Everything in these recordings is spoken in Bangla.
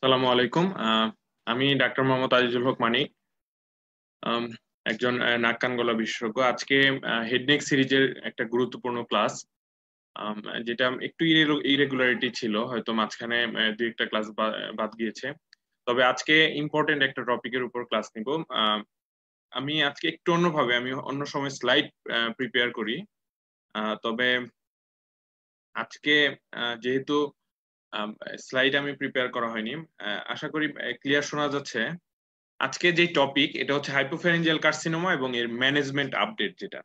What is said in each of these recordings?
সালামু আলাইকুম। আমি ডাক্তার মোহাম্মদ আজিজুল হক মানিক, আম, একজন নাক কান গলা বিশেষজ্ঞ। আজকে হেড নেক সিরিজের একটা গুরুত্বপূর্ণ ক্লাস, আম, যেটা একটু ইরেগুলারিটি ছিল, হয়তো মাঝখানে দুই একটা ক্লাস বাদ গিয়েছে। তবে আজকে ইম্পর্টেন্ট একটা টপিকের উপর ক্লাস নিব। আমি আজকে একটু অন্যভাবে, আমি অন্য সময় স্লাইড প্রিপেয়ার করি। তবে আজকে যেহেতু স্লাইড আমি প্রিপেয়ার করা হয়নি, আশা করি ক্লিয়ার শোনা যাচ্ছে। আজকে যে টপিক, এটা হচ্ছে হাইপোফ্যারিঞ্জিয়াল কার্সিনোমা এবং এর ম্যানেজমেন্ট আপডেট। যেটা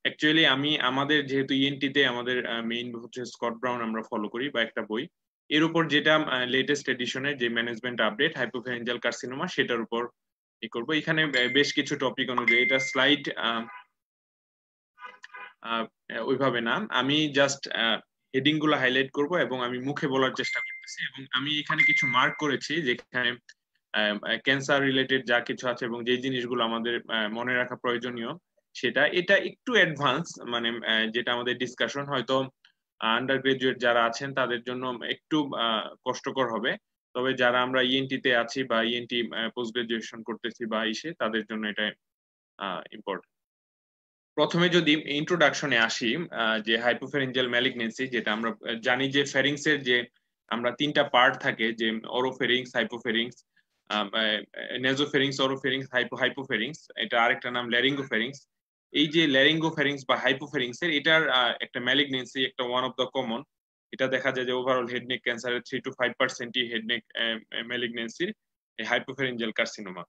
অ্যাকচুয়ালি আমি আমাদের যেহেতু ইএনটি তে আমাদের মেইন হচ্ছে স্কট ব্রাউন আমরা ফলো করি, বা একটা বই, এর উপর যেটা লেটেস্ট এডিশনের যে ম্যানেজমেন্ট আপডেট হাইপোফ্যারিঞ্জিয়াল কার্সিনোমা, সেটার উপর ই করব। এখানে বেশ কিছু টপিক অনুযায়ী এটা স্লাইড ওইভাবে না, আমি জাস্ট হেডিং গুলো হাইলাইট করব এবং আমি মুখে বলার চেষ্টা করতেছি। এবং আমি এখানে কিছু মার্ক করেছি যেখানে ক্যান্সার রিলেটেড যা কিছু আছে এবং যে জিনিসগুলো আমাদের মনে রাখা প্রয়োজনীয়, সেটা এটা একটু অ্যাডভান্স, মানে যেটা আমাদের ডিসকাশন হয়তো আন্ডার গ্রাজুয়েট যারা আছেন তাদের জন্য একটু কষ্টকর হবে। তবে যারা আমরা ইএনটি তে আছি বা ইএনটি পোস্ট গ্রাজুয়েশন করতেছি বা ইসে, তাদের জন্য এটা ইম্পর্টেন্ট। প্রথমে যদি ইন্ট্রোডাকশনে আসি, যে হাইপোফ্যারিঞ্জিয়াল ম্যালিগনেন্সি, যেটা আমরা জানি যে ফ্যারিংস এর যে আমরা তিনটা পার্ট থাকে, যে অরোফেরিংস, হাইপোফেরিংস, নেজোফেরিংস, অরোফেরিংস, হাইপোফেরিংস, এটা আরেকটা নাম ল্যারিঙ্গোফেরিংস। এই যে ল্যারিঙ্গোফেরিংস বা হাইপোফেরিংস এর, এটার একটা ম্যালিগনেন্সি, একটা ওয়ান অফ দ্য কমন। এটা দেখা যায় যে ওভারঅল হেডনেক ক্যান্সারের 3 to 5% হেডনেক ম্যালিগনেন্সির হাইপোফ্যারিঞ্জিয়াল কার্সিনোমা।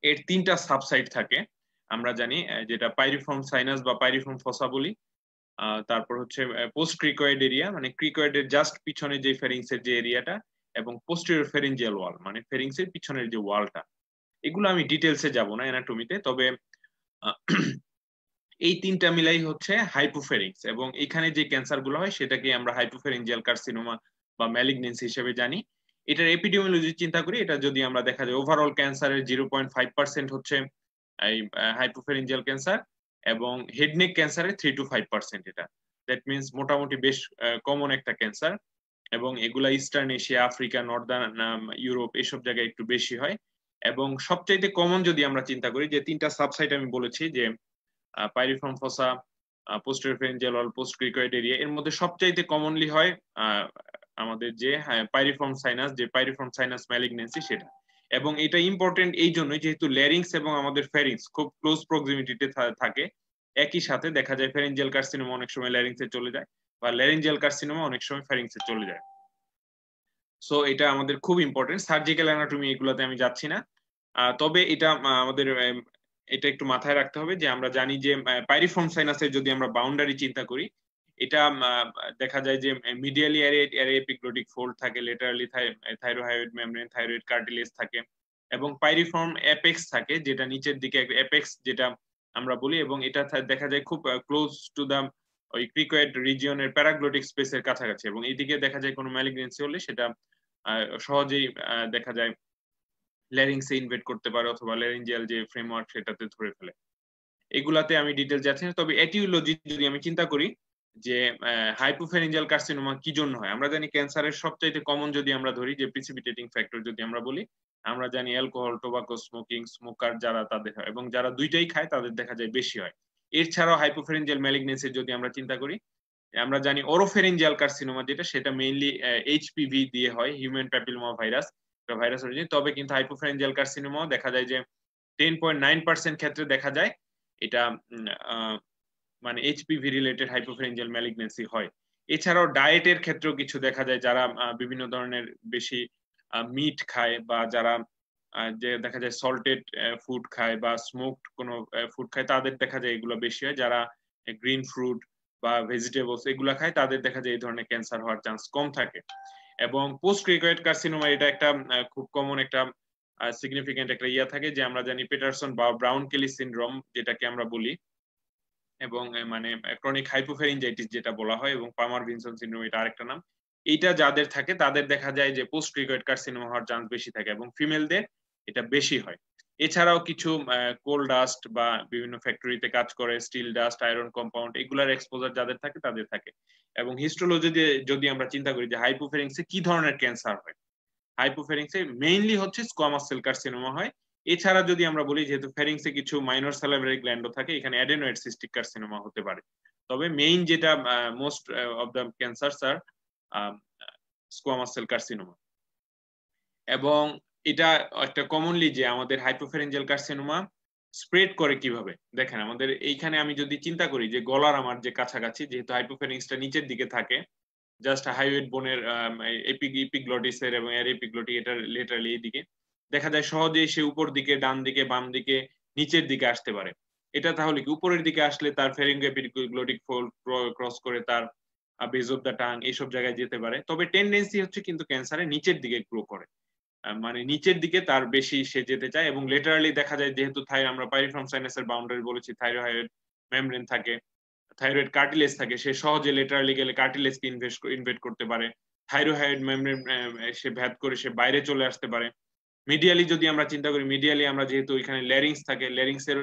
এর তিনটা সাবসাইট থাকে আমরা জানি, যেটা পাইরিফর্ম সাইনাস বা পাইরিফর্ম ফসা বলি। তারপর হচ্ছে পোস্ট ক্রিকয়েড এরিয়া, মানে ক্রিকয়েডের জাস্ট পিছনে যে ফেরিংস এর যে এরিয়াটা, এবং পোস্টেরিয়র ফেরিঞ্জিয়াল ওয়াল, মানে ফেরিংস এর পিছনের যে ওয়ালটা। এগুলো আমি ডিটেলসে যাব না অ্যানাটমিতে, তবে আহ, এই তিনটা মিলাই হচ্ছে হাইপোফেরিংস। এবং এখানে যে ক্যান্সার গুলো হয় সেটাকে আমরা হাইপোফেরিঞ্জিয়াল কার্সিনোমা বা ম্যালিগনেন্সি হিসেবে জানি। এটার এপিডেমিওলজি চিন্তা করি, এটা যদি আমরা দেখা যায় ওভারঅল ক্যান্সারের 0.5% হচ্ছে এই হাইপোফেরিঞ্জিয়াল ক্যান্সার, এবং হেডনেক ক্যান্সারের 3 to 5% এটা। দ্যাট মিনস মোটামুটি বেশ কমন একটা ক্যান্সার। এবং এগুলা eastern Asia, Africa, Northern Europe, এসব জায়গায় একটু বেশি হয়। এবং সবচাইতে কমন যদি আমরা চিন্তা করি, যে তিনটা সাবসাইট আমি বলেছি, যে পাইরিফর্ম ফসা, পোস্টেরিয়র ফেরিঞ্জিয়াল ওয়াল, পোস্ট ক্রিকয়েড এরিয়া, এর মধ্যে সবচাইতে কমনলি হয় আমাদের যে পাইরিফর্ম সাইনাস, যে পাইরিফর্ম সাইনাস ম্যালিগনেন্সি, সেটা। এবং এটা ইম্পর্টেন্ট এই জন্যই, যেহেতু ল্যারিংস এবং আমাদের ফেরিংস খুব ক্লোজ প্রক্সিমিটিতে থাকে। একই সাথে দেখা যায় ফেরিঞ্জিয়াল কার্সিনোমা অনেক সময় ল্যারিংসে চলে যায়, বা ল্যারিঞ্জিয়াল কার্সিনোমা অনেক সময় ফেরিংসে চলে যায়। সো এটা আমাদের খুব ইম্পর্টেন্ট। সার্জিক্যাল অ্যানাটমি এগুলোতে আমি যাচ্ছি না। তবে এটা আমাদের এটা একটু মাথায় রাখতে হবে, যে আমরা জানি যে পাইরিফর্ম সাইনাসের যদি আমরা বাউন্ডারি চিন্তা করি, এটা দেখা যায় যে মিডিয়ালি অ্যারে এপিগ্লোটিক ফোল্ড থাকে, লেটারালি থাইরোহাইড মেমব্রেন, থাইরয়েড কার্টিলেজ থাকে, এবং পাইরিফর্ম অ্যাপেক্স থাকে, যেটা নিচের দিকে একটা অ্যাপেক্স যেটা আমরা বলি। এবং এটা দেখা যায় খুব ক্লোজ টু দা ওই ক্রিকয়েড রিজিয়নের প্যারাগ্লোটিক স্পেসের কাছাকাছি। এবং এইদিকে দেখা যায় কোনো ম্যালিগনেন্সি হলে সেটা সহজেই দেখা যায় ল্যারিংসে ইনভেট করতে পারে, অথবা ল্যারিঞ্জিয়াল যে ফ্রেমওয়ার্ক সেটাতে ধরে ফেলে। এগুলাতে আমি ডিটেল যাচ্ছি না। তবে এটিওলজি যদি আমি চিন্তা করি, যে হাইপোফ্যারিঞ্জিয়াল কার্সিনোমা কি জন্য হয়, আমরা জানি ক্যান্সারের সবচাইতে কমন যদি আমরা ধরি, যে প্রিসিপিটেটিং ফ্যাক্টর যদি আমরা বলি, আমরা জানি অ্যালকোহল, টোবাকো, স্মোকিং, স্মোকার যারা, তাদের হয়, এবং যারা দুইটাই খায় তাদের দেখা যায় বেশি হয়। এছাড়াও হাইপোফ্যারিঞ্জিয়াল ম্যালিগনেন্সি যদি আমরা চিন্তা করি, আমরা জানি ওরোফেরিঞ্জিয়াল কার্সিনোমা যেটা, সেটা মেইনলি এইচপিভি দিয়ে হয়, human papilloma virus, virus origin. তবে কিন্তু হাইপোফ্যারিঞ্জিয়াল কার্সিনোমাও দেখা যায় যে 10.9% ক্ষেত্রে দেখা যায় এটা মানে এইচপিভি রিলেটেড হাইপোফ্যারিঞ্জিয়াল ম্যালিগনেন্সি হয়। এছাড়াও ডায়েটের ক্ষেত্রেও কিছু দেখা যায়, যারা বিভিন্ন ধরনের বেশি মিট খায়, বা যারা যে দেখা যায় সল্টেড ফুড খায় বা স্মোকড কোনো ফুড খায়, তাদের দেখা যায় এগুলো বেশি হয়। যারা গ্রিন ফ্রুট বা ভেজিটেবলস এগুলা খায়, তাদের দেখা যায় এই ধরনের ক্যান্সার হওয়ার চান্স কম থাকে। এবং পোস্ট ক্রিকয়েড কার্সিনোমা, এটা একটা খুব কমন একটা সিগনিফিকেন্ট একটা ইয়া থাকে, যে আমরা জানি পেটারসন বা ব্রাউন কেলি সিনড্রোম যেটাকে আমরা বলি, এবং মানে ক্রনিক হাইপোফ্যারিঞ্জাইটিস যেটা বলা হয়, এবং পামার ভিনসন সিনড্রোম এটা আরেকটা নাম। এইটা যাদের থাকে তাদের দেখা যায় যে পোস্ট ক্রিকয়েড কার্সিনোমা হওয়ার চান্স বেশি থাকে, এবং ফিমেলদের এটা বেশি হয়। এছাড়াও কিছু কোল ডাস্ট বা বিভিন্ন ফ্যাক্টরিতে কাজ করে, স্টিল ডাস্ট, আয়রন কম্পাউন্ড, এগুলার এক্সপোজার যাদের থাকে তাদের থাকে। এবং হিস্টোলজি যদি আমরা চিন্তা করি যে হাইপোফ্যারিংসে কি ধরনের ক্যান্সার হয়, হাইপোফেরিংসে মেইনলি হচ্ছে স্কোয়ামাস সেল কার্সিনোমা হয়। এছাড়া যদি আমরা বলি যেহেতু ফেরিংসে কিছু মাইনর স্যালাইভারি গ্ল্যান্ডও থাকে, এখানে অ্যাডেনয়েড সিস্টিক কার্সিনোমা হতে পারে। তবে মেইন যেটা মোস্ট অফ দ্য ক্যান্সারস আর স্কোয়ামাস সেল কার্সিনোমা। এবং এটা একটা কমনলি যে আমাদের হাইপোফেরেঞ্জিয়াল কার্সিনোমা স্প্রেড করে কিভাবে দেখেন, আমাদের এইখানে আমি যদি চিন্তা করি যে গলার আমার যে কাছাকাছি, যেহেতু হাইপোফেরিংসটা নিচের দিকে থাকে, জাস্ট হাইওয়েড বোনের এপিগ্লটিসের এবং এর এপিগ্লটি এটা লেটারালি এইদিকে, দেখা যায় সহজেই সে উপর দিকে, ডান দিকে, বাম দিকে, নিচের দিকে আসতে পারে। এটা তাহলে কি উপরের দিকে আসলে তার ফেরিঙ্গো এপিগ্লটিক ফোল্ড ক্রস করে তার বেজ অফ দ্য টাং এইসব জায়গায় যেতে পারে। তবে টেন্ডেন্সি হচ্ছে কিন্তু ক্যান্সারে নিচের দিকে গ্রো করে, মানে নিচের দিকে তার বেশি সে যেতে চায়। এবং লেটারালি দেখা যায় যেহেতু আমরা পাইরিফর্ম সাইনাসের বাউন্ডারি বলেছি, থাইরয়েড মেমব্রেন থাকে, থাইরয়েড কার্টিলেজ থাকে, সে সহজে লেটারালি গেলে কার্টিলেজকে ইনভেড করতে পারে। থাইরয়েড মেমব্রেন সে ভেদ করে সে বাইরে চলে আসতে পারে। মিডিয়ালি যদি আমরা চিন্তা করি, মিডিয়ালি আমরা যেহেতু এখানে ল্যারিংস থাকে, ল্যারিংসের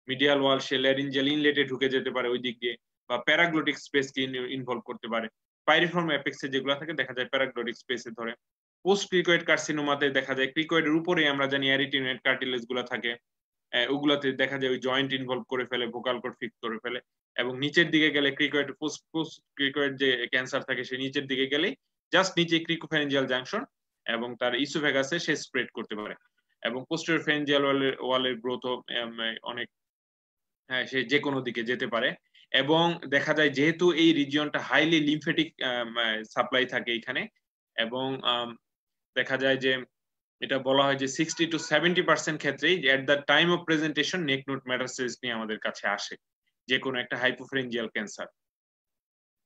মিডিয়াল ওয়াল সে ল্যারিঞ্জিয়াল ইনলেটে ঢুকে যেতে পারে ওই দিক দিয়ে, বা প্যারাগ্লোটিক স্পেসকে ইনভলভ করতে পারে। পাইরিফর্ম অ্যাপেক্সে যেগুলো থাকে দেখা যায় প্যারাগ্লোটিক স্পেসে ধরে। পোস্ট ক্রিকয়েড কার্সিনোমাতে দেখা যায় ক্রিকয়েডের উপরে আমরা জানি অ্যারিটিনোয়েড কার্টিলেজ গুলো থাকে, ওগুলাতে দেখা যায় ওই জয়েন্ট ইনভলভ করে ফেলে, ভোকাল কর্ড ফিক্স করে ফেলে। এবং নিচের দিকে গেলে ক্রিকয়েড পোস্ট ক্রিকয়েড যে ক্যান্সার থাকে সে নিচের দিকে গেলে জাস্ট নিচে ক্রিকোফ্যারিঞ্জিয়াল জাংশন এবং তার ইসোফেগাসে সে স্প্রেড করতে পারে। এবং পোস্টেরিয়র ফ্যারিঞ্জিয়াল ওয়ালের গ্রোথ অনেক, হ্যাঁ, সে যে কোনো দিকে যেতে পারে। এবং দেখা যায় যেহেতু এই রিজিয়নটা হাইলি লিমফেটিক সাপ্লাই থাকে এখানে, এবং দেখা যায় যে এটা বলা হয় যে 60 to 70% ক্ষেত্রেই এট the time of presentation neck node metastasis নিয়ে আমাদের কাছে আসে যে কোনো একটা হাইপোফেরেঞ্জিয়াল ক্যান্সার।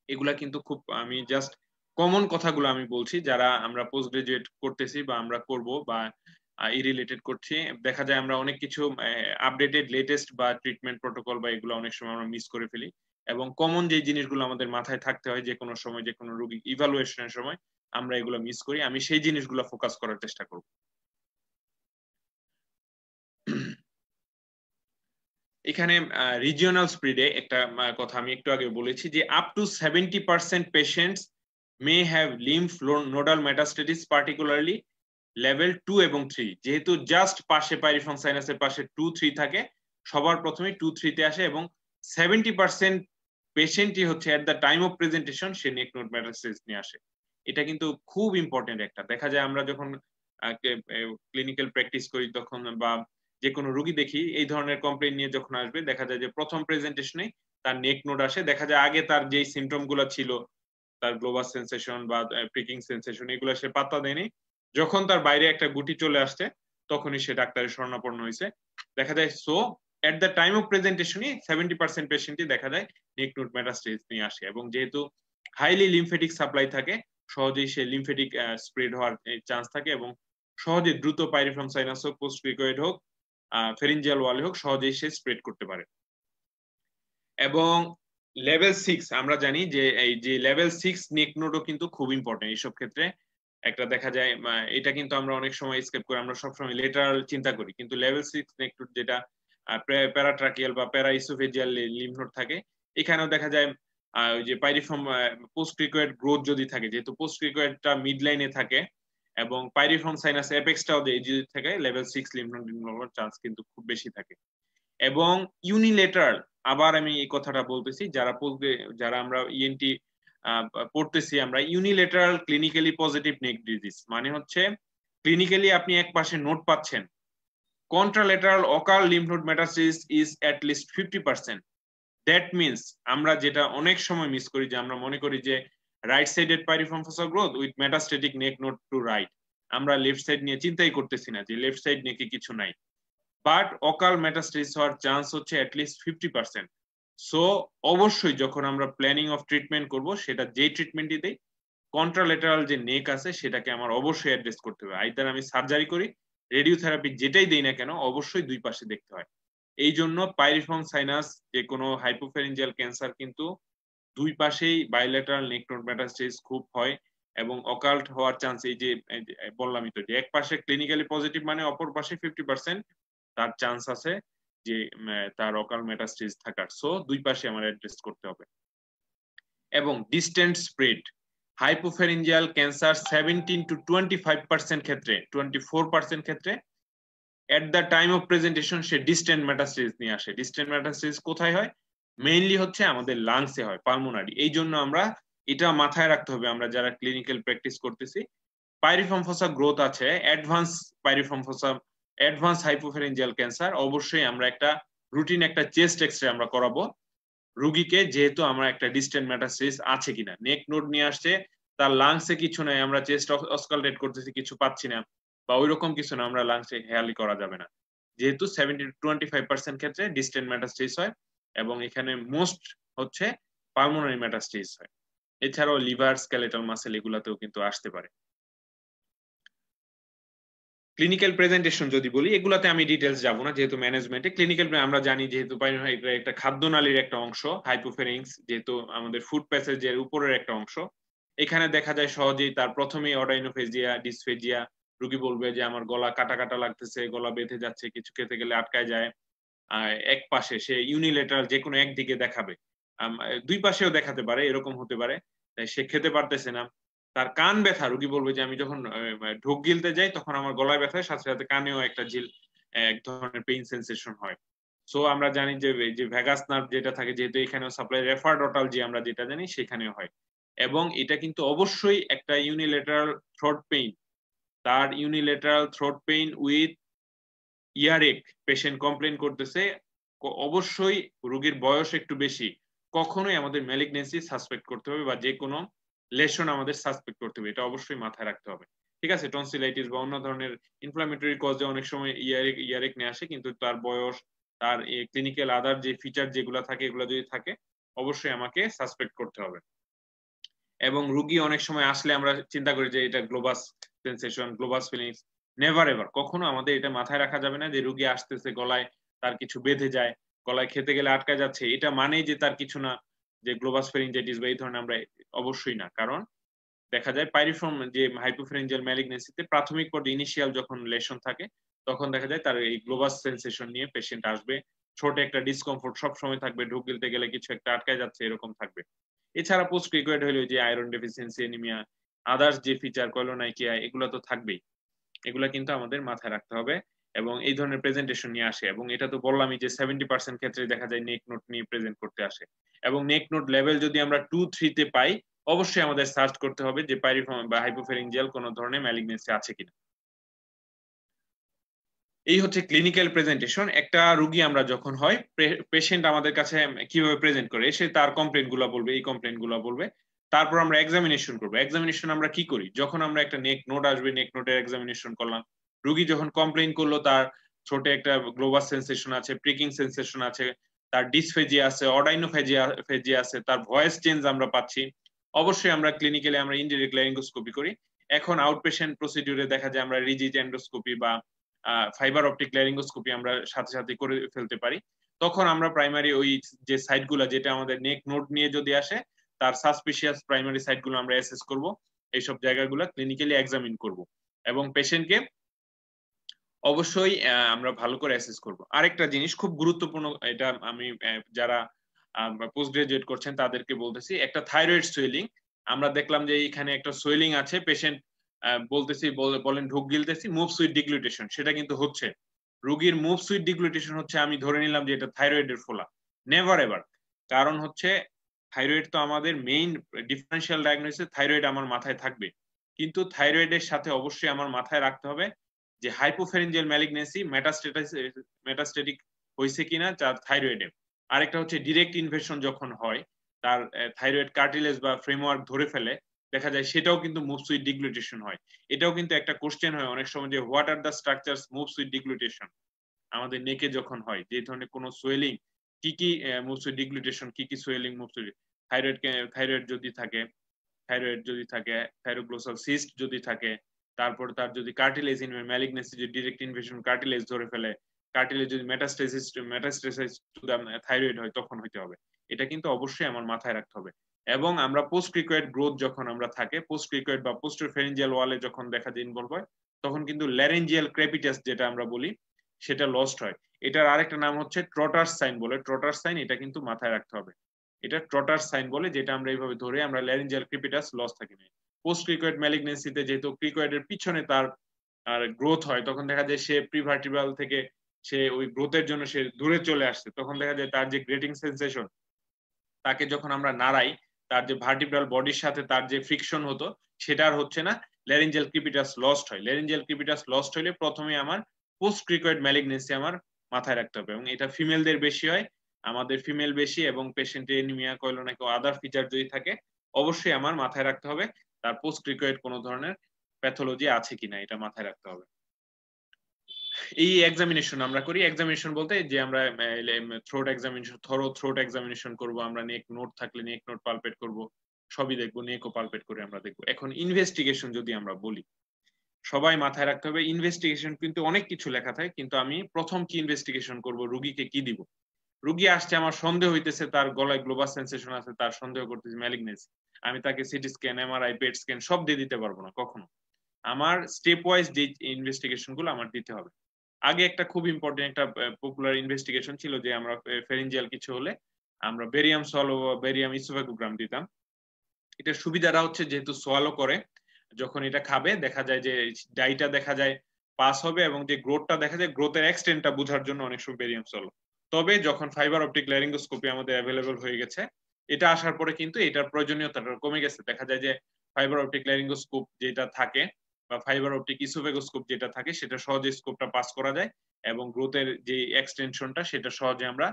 এগুলা কিন্তু খুব, আমি জাস্ট কমন কথাগুলো আমি বলছি, যারা আমরা পোস্ট গ্রাজুয়েট করতেছি বা আমরা করব বা ই রিলেটেড করছি, দেখা যায় আমরা অনেক কিছু আপডেটেড লেটেস্ট বা ট্রিটমেন্ট প্রোটোকল বা এগুলো অনেক সময় আমরা মিস করে ফেলি। এবং কমন যে জিনিসগুলো আমাদের মাথায় থাকতে হয় যে কোনো সময়, যে কোনো রোগী ইভালুয়েশনের সময় আমরা এগুলো মিস করি। আমি সেই জিনিসগুলো ফোকাস করার চেষ্টা করব। এখানে রিজিওনাল স্প্রেডে একটা কথা আমি একটু আগে বলেছি যে up to 70% patients may have lymph nodal metastasis, particularly level 2 এবং 3। যেহেতু জাস্ট পাশে পাইরিফর্ম সাইনাসের পাশে 2, 3 থাকে, সবার প্রথমে 2, 3 তে আসে। এবং 70% পেশেন্টই হচ্ছে at the time of presentation সে নেক নোড মেটাস্টেটিস নিয়ে আসে। এটা কিন্তু খুব ইম্পর্টেন্ট একটা। দেখা যায় আমরা যখন ক্লিনিক্যাল প্র্যাকটিস করি তখন, বা যে কোনো রোগী দেখি এই ধরনের কমপ্লেইন নিয়ে যখন আসবে, দেখা যায় যে প্রথম প্রেজেন্টেশনে তার নেক নোড আসে। দেখা যায় আগে তার যেই সিমটম গুলো ছিল, তার গ্লোবাল সেন্সেশন বা প্রিকিং সেন্সেশন, এগুলো সে পাত্তা দেয়নি। যখন তার বাইরে একটা গুটি চলে আসছে তখনই সে ডাক্তারের শরণাপন্ন হয়েছে। দেখা যায় so at the time of প্রেজেন্টেশনই 70% পেশেন্টই দেখা যায় নেক নোড মেটাস্টেসিস নিয়ে আসে। এবং যেহেতু হাইলি লিমফেটিক সাপ্লাই থাকে, সহজেই সে লিমফেটিক স্প্রেড হওয়ার চান্স থাকে, এবং সহজে দ্রুত পাইরিফর্ম সাইনাস হোক, পোস্ট ক্রিকয়েড হোক, ফেরিঞ্জিয়াল ওয়ালে হোক, সহজেই সে স্প্রেড করতে পারে। এবং লেভেল 6 আমরা জানি যে এই যে লেভেল 6 নেক নোডও কিন্তু খুব ইম্পর্টেন্ট এইসব ক্ষেত্রে। একটা দেখা যায় এটা কিন্তু আমরা অনেক সময় স্কিপ করি, আমরা সবসময় লেটারাল চিন্তা করি, কিন্তু লেভেল 6 নেক নোড যেটা প্যারাট্রাকিয়াল বা প্যারাইসোফেজিয়াল লিম্ফ নোড থাকে, এখানেও দেখা যায় ওই যে পাইরিফর্ম পোস্ট ক্রিকয়েড গ্রোথ যদি থাকে, যেহেতু পোস্ট ক্রিকয়েডটা মিড লাইনে থাকে এবং পাইরিফর্ম সাইনাস অ্যাপেক্সটাও যদি থাকে, লেভেল 6 লিম্ফ নোড হওয়ার চান্স কিন্তু খুব বেশি থাকে। এবং ইউনিলেটারাল, আবার আমি এই কথাটা বলতেছি, যারা আমরা ইএনটি পড়তেছি, আমরা ইউনিলেটারাল ক্লিনিক্যালি পজিটিভ নেক ডিজিজ মানে হচ্ছে ক্লিনিক্যালি আপনি এক পাশে নোট পাচ্ছেন, কন্ট্রালেটারাল অকাল lymph node metastasis is at least 50%। That means আমরা যেটা অনেক সময় মিস করি, যে আমরা মনে করি যে right sided pyriform fossa growth with metastatic neck node to right, আমরা লেফট সাইড নিয়ে চিন্তাই করতেছি না যে লেফট সাইড নেকে কিছু নাই। বাট অকাল মেটাস্টেসিস হওয়ার চান্স হচ্ছে অ্যাটলিস্ট 50%। সো অবশ্যই যখন আমরা প্ল্যানিং অফ ট্রিটমেন্ট করব, সেটা যেই ট্রিটমেন্টই দেই, কন্ট্রালেটারাল যে নেক আছে সেটাকে আমার অবশ্যই অ্যাড্রেস করতে হবে। আইদার আমি সার্জারি করি, রেডিওথেরাপি যেটাই দেই না কেন, অবশ্যই দুই পাশে দেখতে হয়। এই জন্য পাইরিফর্ম সাইনাস যে কোনো হাইপোফেরিঞ্জিয়াল ক্যান্সার কিন্তু দুই পাশেই বাইলেটারাল নেক নোড মেটাস্টেসিস খুব হয়। এবং অকাল্ট হওয়ার চান্স, এই যে বললামই তো, যে এক পাশে ক্লিনিক্যালি পজিটিভ মানে অপর পাশে 50% তার চান্স আছে যে তার অকাল মেটাস্টেসিস থাকার। সো দুই পাশে আমার অ্যাড্রেস করতে হবে। এবং ডিস্টেন্ট স্প্রেড, হাইপোফ্যারিঞ্জিয়াল ক্যান্সার 17 to 25% ক্ষেত্রে 24% ক্ষেত্রে এট the time of presentation say distant metastasis নিয়ে আসে। ডিস্টেন্ট মেটাস্টেসিস কোথায় হয়? মেইনলি হচ্ছে আমাদের লাংসে হয়, পালমোনারি। এই জন্য আমরা এটা মাথায় রাখতে হবে আমরা যারা ক্লিনিক্যাল প্র্যাকটিস করতেছি। পাইরিফর্ম ফসা গ্রোথ আছে, অ্যাডভান্স পাইরিফর্ম ফসা, অ্যাডভান্স হাইপোফ্যারিঞ্জিয়াল ক্যান্সার, অবশ্যই আমরা একটা রুটিন একটা চেস্ট এক্সরে আমরা করাবো রোগীকে, যেহেতু আমরা একটা ডিস্টেন্ট মেটাস্টেসিস আছে কিনা। নেক নোড নিয়ে আসছে, তার লাংসে কিছু নাই, আমরা চেস্ট অস্কালটেট করতেছি কিছু পাচ্ছি না বা ওইরকম কিছু না, আমরা লাংসে হেয়ালি করা যাবে না, যেহেতু 70 to 25% ক্ষেত্রে ডিস্টেন্ট মেটাস্টেসিস হয় এবং এখানে মোস্ট হচ্ছে পালমোনারি মেটাস্টেসিস হয়। এছাড়াও লিভার, স্কেলেটাল মাসেল এগুলাতেও কিন্তু আসতে পারে। ক্লিনিক্যাল প্রেজেন্টেশন যদি বলি, এগুলাতে আমি ডিটেলস যাব না, যেহেতু ম্যানেজমেন্টে। ক্লিনিক্যাল আমরা জানি যেহেতু একটা খাদ্যনালীর একটা অংশ, হাইপোফেরিংস যেহেতু আমাদের ফুড প্যাসেজের উপরের একটা অংশ, এখানে দেখা যায় সহজেই তার প্রথমেই অডাইনোফেজিয়া, ডিসফেজিয়া, রোগী বলবে যে আমার গলা কাটা কাটা লাগতেছে, গলা বেঁধে যাচ্ছে, কিছু খেতে গেলে আটকায় যায়। এক পাশে সে ইউনিলেটারাল যে কোনো একদিকে দেখাবে, দুই পাশেও দেখাতে পারে, এরকম হতে পারে, সে খেতে পারতেছে না। তার কান ব্যথা, রোগী বলবে যে আমি যখন ঢোক গিলতে যাই তখন আমার গলায় ব্যথা হয়, সাথে সাথে কানেও একটা এক ধরনের পেইন সেন্সেশন হয়। সো আমরা জানি যে ভ্যাগাস নার্ভ যেটা থাকে, যেহেতু এখানেও সাপ্লাই রেফারডোটালজি আমরা যেটা জানি সেখানেও হয়। এবং এটা কিন্তু অবশ্যই একটা ইউনিলেটারাল থ্রোট পেইন, তার unilateral throat pain with earache patient complain করতেছে, অবশ্যই রোগীর বয়স একটু বেশি, কখনোই আমাদের ম্যালিগনেন্সি সাসপেক্ট করতে হবে বা যে কোনো লেশন আমাদের সাসপেক্ট করতে হবে, এটা অবশ্যই মাথায় রাখতে হবে। ঠিক আছে, টনসিলাইটিস বা অন্য ধরনের ইনফ্লামেটরি কজে অনেক সময় ইয়ারেক নিয়ে আসে, কিন্তু তার বয়স, তার ক্লিনিক্যাল আদার যে ফিচার যেগুলো থাকে এগুলো যদি থাকে, অবশ্যই আমাকে সাসপেক্ট করতে হবে। এবং রোগী অনেক সময় আসলে আমরা চিন্তা করি যে এটা Globus sensation, Globus feelings, never ever, কখনো আমাদের এটা মাথায় রাখা যাবে না যে রোগী আসতেছে গলায় তার কিছু বেঁধে যায়, গলায় খেতে গেলে আটকা যাচ্ছে, এটা মানেই যে তার কিছু না, যে গ্লোবাস ফেরিনজাইটিস বা এই ধরনের, আমরা অবশ্যই না। কারণ দেখা যায় পাইরিফর্ম যে হাইপোফ্যারিঞ্জিয়াল ম্যালিগনেন্সিতে প্রাথমিক পর্যায়ে ইনিশিয়াল যখন লেশন থাকে তখন দেখা যায় তার এই গ্লোবাস সেন্সেশন নিয়ে পেশেন্ট আসবে, ছোট একটা ডিসকমফোর্ট সব সময় থাকবে, ঢোক গিলতে গেলে কিছু একটা আটকায় যাচ্ছে এরকম থাকবে। এছাড়া পোস্ট ক্রিকুয়েট হলো যে আয়রন ডেফিসিয়েন্সি, এনিমিয়া, আদার্স যে ফিচার কলোনাইকিয়া, এগুলো তো থাকবেই, এগুলা কিন্তু আমাদের মাথায় রাখতে হবে এবং এই ধরনের প্রেজেন্টেশন নিয়ে আসে। এবং এটা তো বললামই যে 70% ক্ষেত্রে দেখা যায় নেক নোট নিয়ে প্রেজেন্ট করতে আসে। এবং নেক নোট লেভেল যদি আমরা 2-3 তে পাই, অবশ্যই আমাদের সার্চ করতে হবে যে পাইরিফর্ম বা হাইপোফ্যারিঞ্জিয়াল কোনো ধরনের ম্যালিগনেন্সি আছে কিনা। এই হচ্ছে ক্লিনিক্যাল প্রেজেন্টেশন। একটা রোগী আমরা যখন হয়, পেশেন্ট আমাদের কাছে কিভাবে প্রেজেন্ট করে, সে তার কমপ্লেইন গুলো বলবে, এই কমপ্লেইন গুলো বলবে, তারপর আমরা এক্সামিনেশন করবো। এক্সামিনেশন আমরা কি করি, যখন আমরা একটা নেক নোট আসবে, নেক নোটের এক্সামিনেশন করলাম, রোগী যখন কমপ্লেইন করলো তার ছোট একটা গ্লোবাস সেন্সেশন আছে, প্রিকিং সেন্সেশন আছে, তার ডিসফেজিয়া আছে, অডাইনোফেজিয়া আছে, তার ভয়েস চেঞ্জ আমরা পাচ্ছি, অবশ্যই আমরা ক্লিনিক্যালি আমরা ইনডিরেক্ট ল্যারিঙ্গোস্কোপি করি। এখন আউট পেশেন্ট প্রসিডিউরে দেখা যায় আমরা রিজিড এন্ডোস্কোপি বা ফাইবার অপটিক ল্যারিঙ্গোস্কোপি আমরা সাথে সাথে করে ফেলতে পারি। তখন আমরা প্রাইমারি ওই যে সাইটগুলো যেটা আমাদের নেক নোট নিয়ে যদি আসে, তার সাসপিশিয়াস প্রাইমারি সাইটগুলো আমরা অ্যাসেস করব, এইসব জায়গাগুলো ক্লিনিক্যালি এক্সামিন করব এবং পেশেন্টকে অবশ্যই আমরা ভালো করে অ্যাসেস করব। আরেকটা জিনিস খুব গুরুত্বপূর্ণ, এটা আমি যারা পোস্ট গ্রাজুয়েট করছেন তাদেরকে বলতেছি, একটা থাইরয়েড সোয়েলিং, আমরা দেখলাম যে এখানে একটা সোয়েলিং আছে, পেশেন্ট বলতেছি বলেন ঢোক গিলতেছি, মুভ সুইট ডিগ্লুটেশন, সেটা কিন্তু হচ্ছে রোগীর মুভ সুইট ডিগ্লুটেশন হচ্ছে, আমি ধরে নিলাম যে এটা থাইরয়েডের ফোলা, নেভার এভার। কারণ হচ্ছে থাইরয়েড তো আমাদের মেইন ডিফারেন্সিয়াল ডায়াগনোসিস, থাইরয়েড আমার মাথায় থাকবে, কিন্তু থাইরয়েডের সাথে অবশ্যই আমার মাথায় রাখতে হবে যে হাইপোফ্যারিঞ্জিয়াল ম্যালিগনেন্সি মেটাস্টেটিক হয়েছে কিনা তার থাইরয়েডে। আরেকটা হচ্ছে ডিরেক্ট ইনভেশন যখন হয়, তার থাইরয়েড কার্টিলেজ বা ফ্রেমওয়ার্ক ধরে ফেলে, দেখা যায় সেটাও কিন্তু মুভস উইথ ডিগ্লুটেশন হয়। এটাও কিন্তু একটা কোশ্চেন হয় অনেক সময় যে what are the structures moves with deglutition. আমাদের নেকে যখন হয় যে ধরনের কোনো সোয়েলিং, কি কি মুভস উইথ ডিগ্লুটেশন, কি কি সোয়েলিং মুভস উইথ থাইরয়েড যদি থাকে, থাইরোগ্লোসাল সিস্ট যদি থাকে, তারপর তার যদি কার্টিলেজ ম্যালিগনেন্সি, যে ডিরেক্ট ইনভেশন কার্টিলেজ ধরে ফেলে, কার্টিলেজ যদি মেটাস্টেসিস টু দা থাইরয়েড হয়, তখন হইতে হবে। এটা কিন্তু অবশ্যই আমার মাথায় রাখতে হবে। এবং আমরা পোস্ট ক্রিকুয়েট গ্রোথ যখন আমরা থাকে, পোস্ট ক্রিকুয়েট বা পোস্টার ফেরিঞ্জিয়াল ওয়ালে যখন দেখা যায় ইনভলভ হয়, তখন কিন্তু ল্যারেঞ্জিয়াল ক্রেপিটাস যেটা আমরা বলি সেটা লস্ট হয়। এটার আরেকটা নাম হচ্ছে ট্রটার সাইন বলে, ট্রটার সাইন, এটা কিন্তু মাথায় রাখতে হবে। এটা ট্রটার সাইন বলে, যেটা আমরা এইভাবে ধরে আমরা ল্যারিঞ্জিয়াল ক্রিপিটাস লস থাকি না। পোস্ট ক্রিকয়েড ম্যালিগনেন্সিতে যেহেতু ক্রিকয়েডের পিছনে তার আর গ্রোথ হয়, তখন দেখা যায় সে প্রিভার্টিব্রাল থেকে সে ওই গ্রোথের জন্য সে দূরে চলে আসছে, তখন দেখা যায় তার যে গ্রেটিং সেন্সেশন, তাকে যখন আমরা নাড়াই তার যে ভার্টিব্রাল বডির সাথে তার যে ফ্রিকশন হতো সেটা আর হচ্ছে না, ল্যারিঞ্জিয়াল ক্রিপিটাস লস্ট হয়। ল্যারিঞ্জিয়াল ক্রিপিটাস লস্ট হলে প্রথমে আমার পোস্ট ক্রিকয়েড ম্যালিগনেন্সি আমার মাথায় রাখতে হবে, এবং এটা ফিমেলদের বেশি হয়, আমাদের ফিমেল বেশি, এবং পেশেন্টের এনিমিয়া কয়লোনাইক ও আদার ফিচার যদি থাকে অবশ্যই আমার মাথায় রাখতে হবে তার পোস্ট ক্রিকয়েড কোনো ধরনের প্যাথোলজি আছে কিনা, এটা মাথায় রাখতে হবে। এই এক্সামিনেশন আমরা করি। এক্সামিনেশন বলতে যে আমরা থ্রোট এক্সামিনেশন, থ্রোট এক্সামিনেশন করব, আমরা নেক নোট থাকলে নেক নোট পালপেট করব, সবই দেখবো, নেকও পালপেট করে আমরা দেখবো। এখন ইনভেস্টিগেশন যদি আমরা বলি, সবাই মাথায় রাখতে হবে ইনভেস্টিগেশন কিন্তু অনেক কিছু লেখা থাকে, কিন্তু আমি প্রথম কি ইনভেস্টিগেশন করব, রুগীকে কি দিব। রুগী আসছে, আমার সন্দেহ হইতেছে তার গলায় গ্লোবাস সেন্সেশন আছে, তার সন্দেহ করতেছে ম্যালিগনেন্সি, আমি তাকে CT scan, MRI, PET scan সব দিয়ে দিতে পারবো না কখনো। আমার স্টেপ ওয়াইজ যে ইনভেস্টিগেশন গুলো আমার দিতে হবে। আগে একটা খুব ইম্পর্টেন্ট একটা পপুলার ইনভেস্টিগেশন ছিল যে আমরা ফেরিঞ্জিয়াল কিছু হলে আমরা বেরিয়াম সোয়ালো বা বেরিয়াম ইসোফেগোগ্রাম দিতাম। এটার সুবিধাটা হচ্ছে যেহেতু সোয়ালো করে, যখন এটা খাবে দেখা যায় যে ডাইটা দেখা যায় পাস হবে, এবং যে গ্রোথটা দেখা যায় গ্রোথের এক্সটেন্টটা বোঝার জন্য অনেক সময় বেরিয়াম সোয়ালো। তবে যখন ফাইবার অপটিক ল্যারিঙ্গোস্কোপি আমাদের অ্যাভেলেবল হয়ে গেছে, এটা আসার পরে কিন্তু এটার প্রয়োজনীয়তাটা কমে গেছে। দেখা যায় যে ফাইবার অপটিক ল্যারিঙ্গোস্কোপ যেটা থাকে বা ফাইবার অপটিক ইসোফেগোস্কোপ যেটা থাকে সেটা সহজে স্কোপটা পাস করা যায়, এবং গ্রোথের যে এক্সটেনশনটা সেটা সহজে আমরা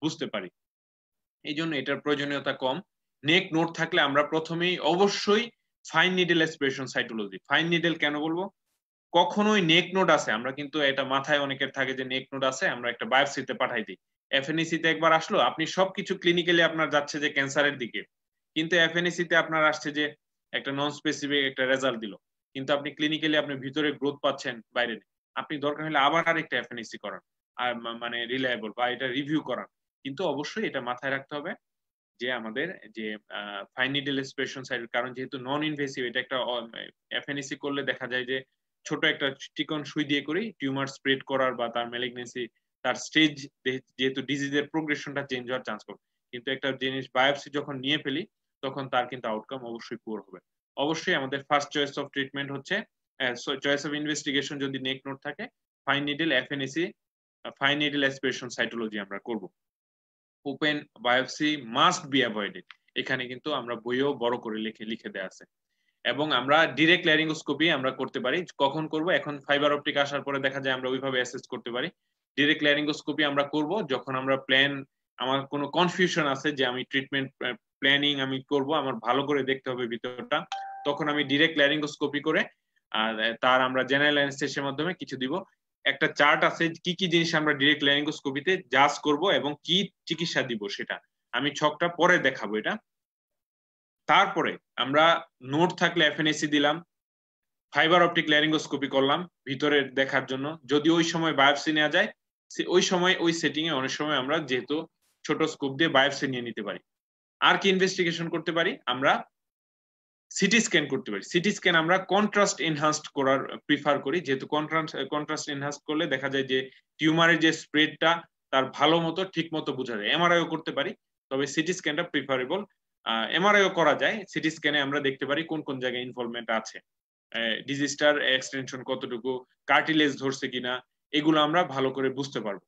বুঝতে পারি, এই জন্য এটার প্রয়োজনীয়তা কম। নেক নোট থাকলে আমরা প্রথমেই অবশ্যই fine needle aspiration cytology. Fine needle কেন বলবো, কখনোই নেক নোড আছে, আমরা কিন্তু এটা মাথায় অনেকের থাকে যে নেক নোড আছে আমরা একটা বায়োপসিতে পাঠাই দিই। এফএনএসি তে একবার আসলো, আপনি সবকিছু ক্লিনিক্যালি আপনার যাচ্ছে যে ক্যান্সারের দিকে, কিন্তু এফএনএসি তে আপনার আসছে যে একটা নন স্পেসিফিক একটা রেজাল্ট দিল, কিন্তু আপনি ক্লিনিক্যালি আপনি ভিতরে গ্রোথ পাচ্ছেন বাইরে, আপনি দরকার হলে আবার আরেকটা এফএনএসি করান, আর মানে রিলায়েবল বা এটা রিভিউ করান। কিন্তু অবশ্যই এটা মাথায় রাখতে হবে যে আমাদের যে ফাইন নিডল অ্যাসপিরেশন সাইট, কারণ যেহেতু নন ইনভেসিভ, এটা একটা এফএনএসি করলে দেখা যায় যে ছোট একটা চিকন সুই দিয়ে করি টিউমার স্প্রেড করার বা তার ম্যালিগনেন্সি তার স্টেজ, যেহেতু ডিজিজের প্রোগ্রেশনটা চেঞ্জ হওয়ার চান্স করে, কিন্তু একটা জিনিস বায়োপসি যখন নিয়ে ফেলি তখন তার কিন্তু আউটকাম অবশ্যই পুয়ার হবে। অবশ্যই আমাদের ফার্স্ট চয়েস অফ ট্রিটমেন্ট হচ্ছে, চয়েস অফ ইনভেস্টিগেশন যদি নেক নোট থাকে, fine needle FNAC, fine needle aspiration cytology আমরা করব। Open biopsy must be avoided, এখানে কিন্তু আমরা বইও বড় করে লিখে দেয়া আছে। এবং আমরা ডিরেক্ট ল্যারিঙ্গোস্কোপি আমরা করতে পারি, কখন করব, এখন ফাইবার অপটিক আসার পরে দেখা যায় আমরা ওইভাবে অ্যাসেস করতে পারি। ডিরেক্ট ল্যারিঙ্গোস্কোপি আমরা করব যখন আমরা আমার কোনো কনফিউশন আছে যে আমি ট্রিটমেন্ট প্ল্যানিং আমি করব, আমার ভালো করে দেখতে হবে ভিতরটা, তখন আমি ডিরেক্ট ল্যারিঙ্গোস্কোপি করে আর তার আমরা জেনারেল অ্যানেস্থেসিয়ার মাধ্যমে কিছু দিব। একটা চার্ট আছে কি কি জিনিস আমরা ডিরেক্ট ল্যারিঙ্গোস্কোপিতে জাজ করব এবং কি চিকিৎসা দিব, সেটা আমি ছকটা পরে দেখাবো এটা। তারপরে আমরা নোট থাকলে এফএনএসি দিলাম, ফাইবার অপটিক ল্যারিঙ্গোস্কোপি করলাম ভিতরে দেখার জন্য, যদি ওই সময় বায়োপসি নেওয়া যায় ওই সময় ওই সেটিং এ অনেক সময় আমরা যেহেতু ছোট স্কোপ দিয়ে বায়োপসি নিয়ে নিতে পারি। আর কি ইনভেস্টিগেশন করতে পারি, আমরা সিটি স্ক্যান করতে পারি। সিটি স্ক্যান আমরা কন্ট্রাস্ট এনহান্সড করার প্রিফার করি, যেহেতু কন্ট্রাস্ট এনহান্সড করলে দেখা যায় যে টিউমারের যে স্প্রেডটা তার ভালো মতো ঠিক মতো বোঝা যায়। এমআরআইও করতে পারি, তবে সিটি স্ক্যানটা প্রিফারেবল। এমআরআইও করা যায়, সিটি স্ক্যানে আমরা দেখতে পারি কোন কোন জায়গায় ইনভলভমেন্ট আছে, ডিজিজটার এক্সটেনশন কতটুকু, কার্টিলেজ ধরছে কিনা, এগুলো আমরা ভালো করে বুঝতে পারবো।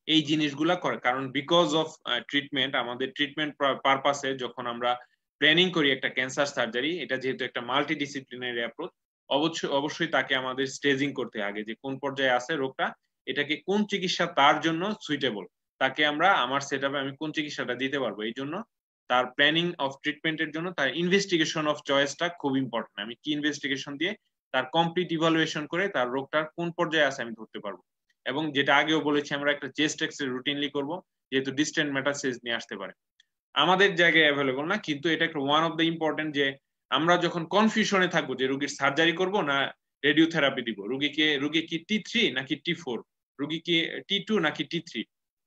এই জিনিসগুলা করে, কারণ বিকজ অফ ট্রিটমেন্ট, আমাদের ট্রিটমেন্ট পারপাসে যখন আমরা প্ল্যানিং করি একটা ক্যান্সার সার্জারি, এটা যেহেতু একটা মাল্টিডিসিপ্লিনারি অ্যাপ্রোচ, অবশ্যই তাকে আমাদের স্টেজিং করতে আগে যে কোন পর্যায়ে আছে রোগটা, এটাকে কোন চিকিৎসা তার জন্য সুইটেবল, তাকে আমরা আমার সেটআপে আমি কোন চিকিৎসাটা দিতে পারবো, এই জন্য তার প্ল্যানিং অফ ট্রিটমেন্টের জন্য তার ইনভেস্টিগেশন অফ চয়েসটা খুব ইম্পর্টেন্ট। আমি কি ইনভেস্টিগেশন দিয়ে তার কমপ্লিট ইভালুয়েশন করে তার রোগটার কোন পর্যায়ে আছে আমি ধরতে পারবো। এবং যেটা আগেও বলেছি আমরা একটা চেস্ট এক্স-রে রুটিনলি করব, যেহেতু ডিস্টেন্ট মেটাস্টেজ নিয়ে আসতে পারে, আমাদের জায়গায় অ্যাভেলেবল না, কিন্তু এটা একটা ওয়ান অফ দ্য ইম্পর্টেন্ট যে আমরা যখন কনফিউশনে থাকবো যে রোগীর সার্জারি করব না রেডিওথেরাপি দিব, রোগী কি T3 নাকি T4, রোগী কি T2 নাকি T3,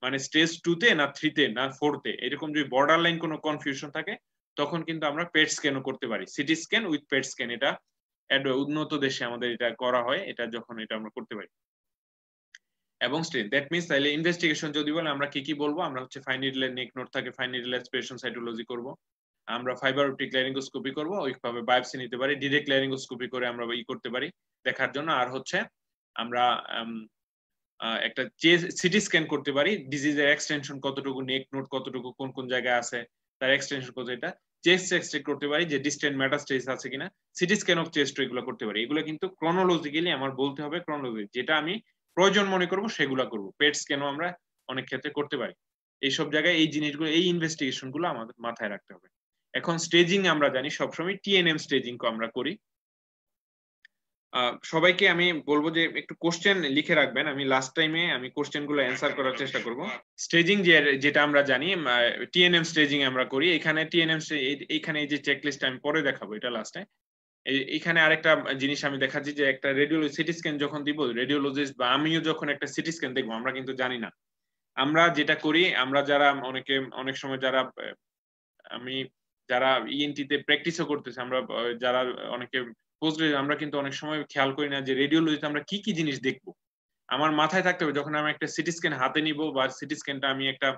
মানে স্টেজ 2 তে না 3 তে না 4 তে, এরকম যদি বর্ডার লাইন কোনো কনফিউশন থাকে তখন কিন্তু আমরা পেট স্ক্যানও করতে পারি, CT scan with PET scan, এটা উন্নত দেশে আমাদের এটা করা হয়, এটা যখন এটা আমরা করতে পারি। এবং স্টেজ, দ্যাট মিনস তাহলে ইনভেস্টিগেশন যদি বলে আমরা কি কি বলবো, আমরা হচ্ছে ফাইন নিডল নেক নোড থাকে, ফাইন নিডল অ্যাসপিরেশন সাইটোলজি করব, আমরা ফাইবার অপটিক ল্যারিঙ্গোস্কোপি করব, ওইভাবে বায়োপসি নিতে পারি, ডিরেক্ট ল্যারিঙ্গোস্কোপি করে আমরা করতে পারি দেখার জন্য। আর হচ্ছে আমরা একটা সিটি স্ক্যান করতে পারি, ডিজিজের এক্সটেনশন কতটুকু, নেক নোড কতটুকু, কোন কোন জায়গায় আছে, তার এক্সটেনশন কত, এটা চেস্ট এক্সট্রাক্ট করতে পারি যে ডিস্টেন্ট মেটাস্টেসিস আছে কিনা, সিটি স্ক্যান অফ চেস্ট এগুলো করতে পারি। এগুলো কিন্তু ক্রনোলজিক্যালি আমার বলতে হবে, ক্রনোলজি যেটা আমি প্রয়োজন মনে করব সেগুলা করব। পেট স্ক্যানও আমরা অনেক ক্ষেত্রে করতে পারি। এইসব জায়গায় এই জিনিসগুলো, এই ইনভেস্টিগেশন গুলো আমাদের মাথায় রাখতে হবে। এখন স্টেজিং আমরা জানি সবসময় টিএনএম স্টেজিং আমরা করি। সবাইকে আমি বলবো যে একটু কোশ্চেন লিখে রাখবেন, আমি লাস্ট টাইমে আমি কোশ্চেন গুলো অ্যান্সার করার চেষ্টা করব। স্টেজিং যেটা আমরা জানি টিএনএম স্টেজিং আমরা করি, এখানে টিএনএম এইখানে এই যে চেকলিস্ট আমি পরে দেখাবো, এটা লাস্টে। এখানে আরেকটা জিনিস আমি দেখাচ্ছি যে একটা রেডিওলজি সিটি স্ক্যান যখন দিব, রেডিওলজিস্ট বা আমিও যখন একটা সিটি স্ক্যান দেখবো, আমরা কিন্তু জানি না। আমরা যেটা করি, আমরা যারা অনেক সময় যারা যারা ইএনটিতে প্র্যাকটিসও করতেছে, আমরা যারা অনেকে পোস্ট, আমরা কিন্তু অনেক সময় খেয়াল করি না যে রেডিওলজিতে আমরা কি কি জিনিস দেখবো। আমার মাথায় থাকতে হবে যখন আমি একটা সিটি স্ক্যান হাতে নিব বা সিটি স্ক্যানটা আমি একটা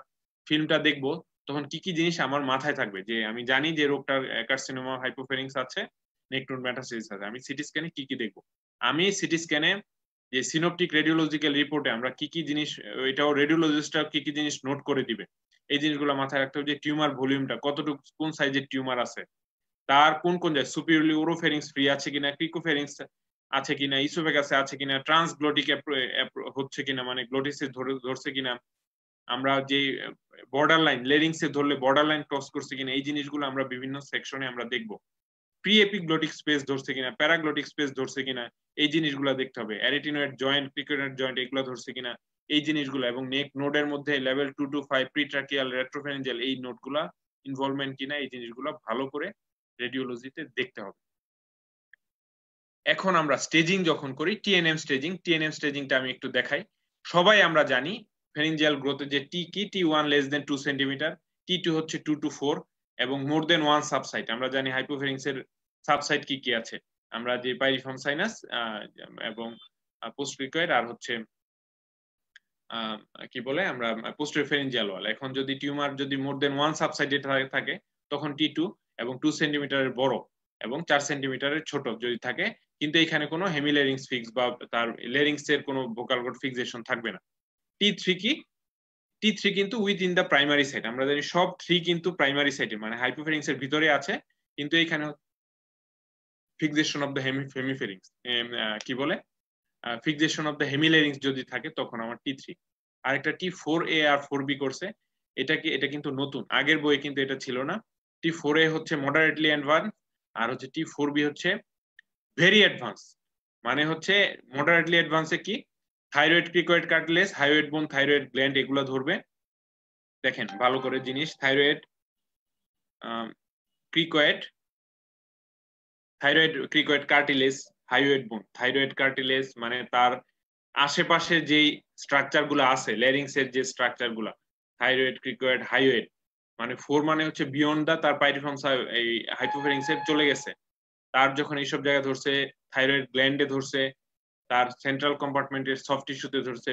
ফিল্মটা দেখবো, তখন কি কি জিনিস আমার মাথায় থাকবে, যে আমি জানি যে রোগটার কার্সিনোমা হাইপোফেরিংস আছে, নেক নোড মেটাস্টেসিস আছে, আমি সিটি স্ক্যানে কি কি দেখবো। আমি সিটি স্ক্যানে যে সিনোপটিক রেডিওলজিক্যাল রিপোর্টে আমরা কি কি জিনিস, এটাও রেডিওলজিস্টরা কি কি জিনিস নোট করে দিবে, এই জিনিসগুলো মাথায় রাখতে হবে। যে টিউমার ভলিউমটা কতটুকু, কোন সাইজের টিউমার আছে, তার কোন কোন জায়গায় সুপিরিয়রলি ওরোফেরিংস ফ্রি আছে কিনা, ক্রিকোফেরিংস আছে কিনা, ইসোফেগাসে আছে কিনা, ট্রান্সগ্লোটিক হচ্ছে কিনা, মানে গ্লোটিসে ধরছে কিনা, আমরা যে বর্ডার লাইন লেরিংসে ধরলে বর্ডার লাইন ক্রস করছে কিনা, এই জিনিসগুলো আমরা বিভিন্ন সেকশনে আমরা দেখব। প্রি এপিগ্লোটিক স্পেস ধরছে কিনা, প্যারাগ্লোটিক স্পেস ধরছে কিনা, এই জিনিসগুলো দেখতে হবে। অ্যারিটিনয়েড জয়েন্ট, ক্রিকোনয়েড জয়েন্ট এগুলো ধরছে কিনা, এই জিনিসগুলো, এবং নেক নোডের মধ্যে লেভেল 2 to 5 প্রিট্রাকিয়াল, রেট্রোফেরেঞ্জিয়াল এই নোডগুলা ইনভলভমেন্ট কিনা, এই জিনিসগুলো ভালো করে রেডিওলজিতে দেখতে হবে। এখন আমরা স্টেজিং যখন করি, টিএনএম স্টেজিংটা আমি একটু দেখাই। সবাই আমরা জানি ফেরিঞ্জিয়াল গ্রোথে যে টি কি, T1 less than 2 centimetre, T2 হচ্ছে 2 to 4 এবং মোর দেন 1 সাবসাইট। আমরা জানি হাইপোফেরিংস এর সাবসাইট কি কি আছে, আমরা যে পাইরিফর্ম সাইনাস এবং পোস্টক্রিকয়েড আর হচ্ছে কি বলে আমরা পোস্টেরিয়র ফেরিঞ্জিয়াল ওয়াল। এখন যদি টিউমার যদি মোর দেন 1 সাবসাইটেড থাকে, তখন T2 এবং 2 সেন্টিমিটারের বড় এবং 4 সেন্টিমিটারের ছোট যদি থাকে, কিন্তু এখানে কোনো হেমিলেরিংস ফিক্স বা তার লেরিংস এর কোনো ভোকাল কর্ড ফিক্সেশন থাকবে না। T3 কি, T3 কিন্তু within the primary site. আমরা জানি সব 3 কিন্তু প্রাইমারি সাইটে, মানে হাইপোফেরিংস এর ভিতরে আছে, কিন্তু এখানে ফিক্সেশন অফ দ্য হেমিফেরিংস কি বলে ফিক্সেশন অফ দ্য হেমিলেরিংস যদি থাকে, তখন আমার T3। আরেকটা T4A আর 4B করছে, এটা কিন্তু নতুন, আগের বইয়ে কিন্তু এটা ছিল না। T4A হচ্ছে মডারেটলি অ্যাডভান্স, আর হচ্ছে T4B হচ্ছে ভেরি অ্যাডভান্স। মানে হচ্ছে মডারেটলি অ্যাডভান্সে কি, থাইরয়েড ক্রিকয়েড কার্টিলেজ, হাইওয়েড বোন, থাইরয়েড গ্ল্যান্ড এগুলো ধরবে। দেখেন ভালো করে জিনিস, থাইরয়েড ক্রিকয়েড কার্টিলেজ, হাইওয়েড বোন। থাইরয়েড কার্টিলেজ মানে তার আশেপাশে যেই স্ট্রাকচার গুলো আছে, লেরিংস এর যে স্ট্রাকচার গুলা, থাইরয়েড ক্রিকয়েড হাইওয়েড, মানে 4 মানে হচ্ছে বিয়ন্ড দা, তার পাইরিফর্ম এই হাইপোফেরিংস এর চলে গেছে। তার যখন এইসব জায়গায় ধরছে, থাইরয়েড গ্ল্যান্ডে ধরছে, তার সেন্ট্রাল কম্পার্টমেন্টের সফট টিস্যুতে ধরছে,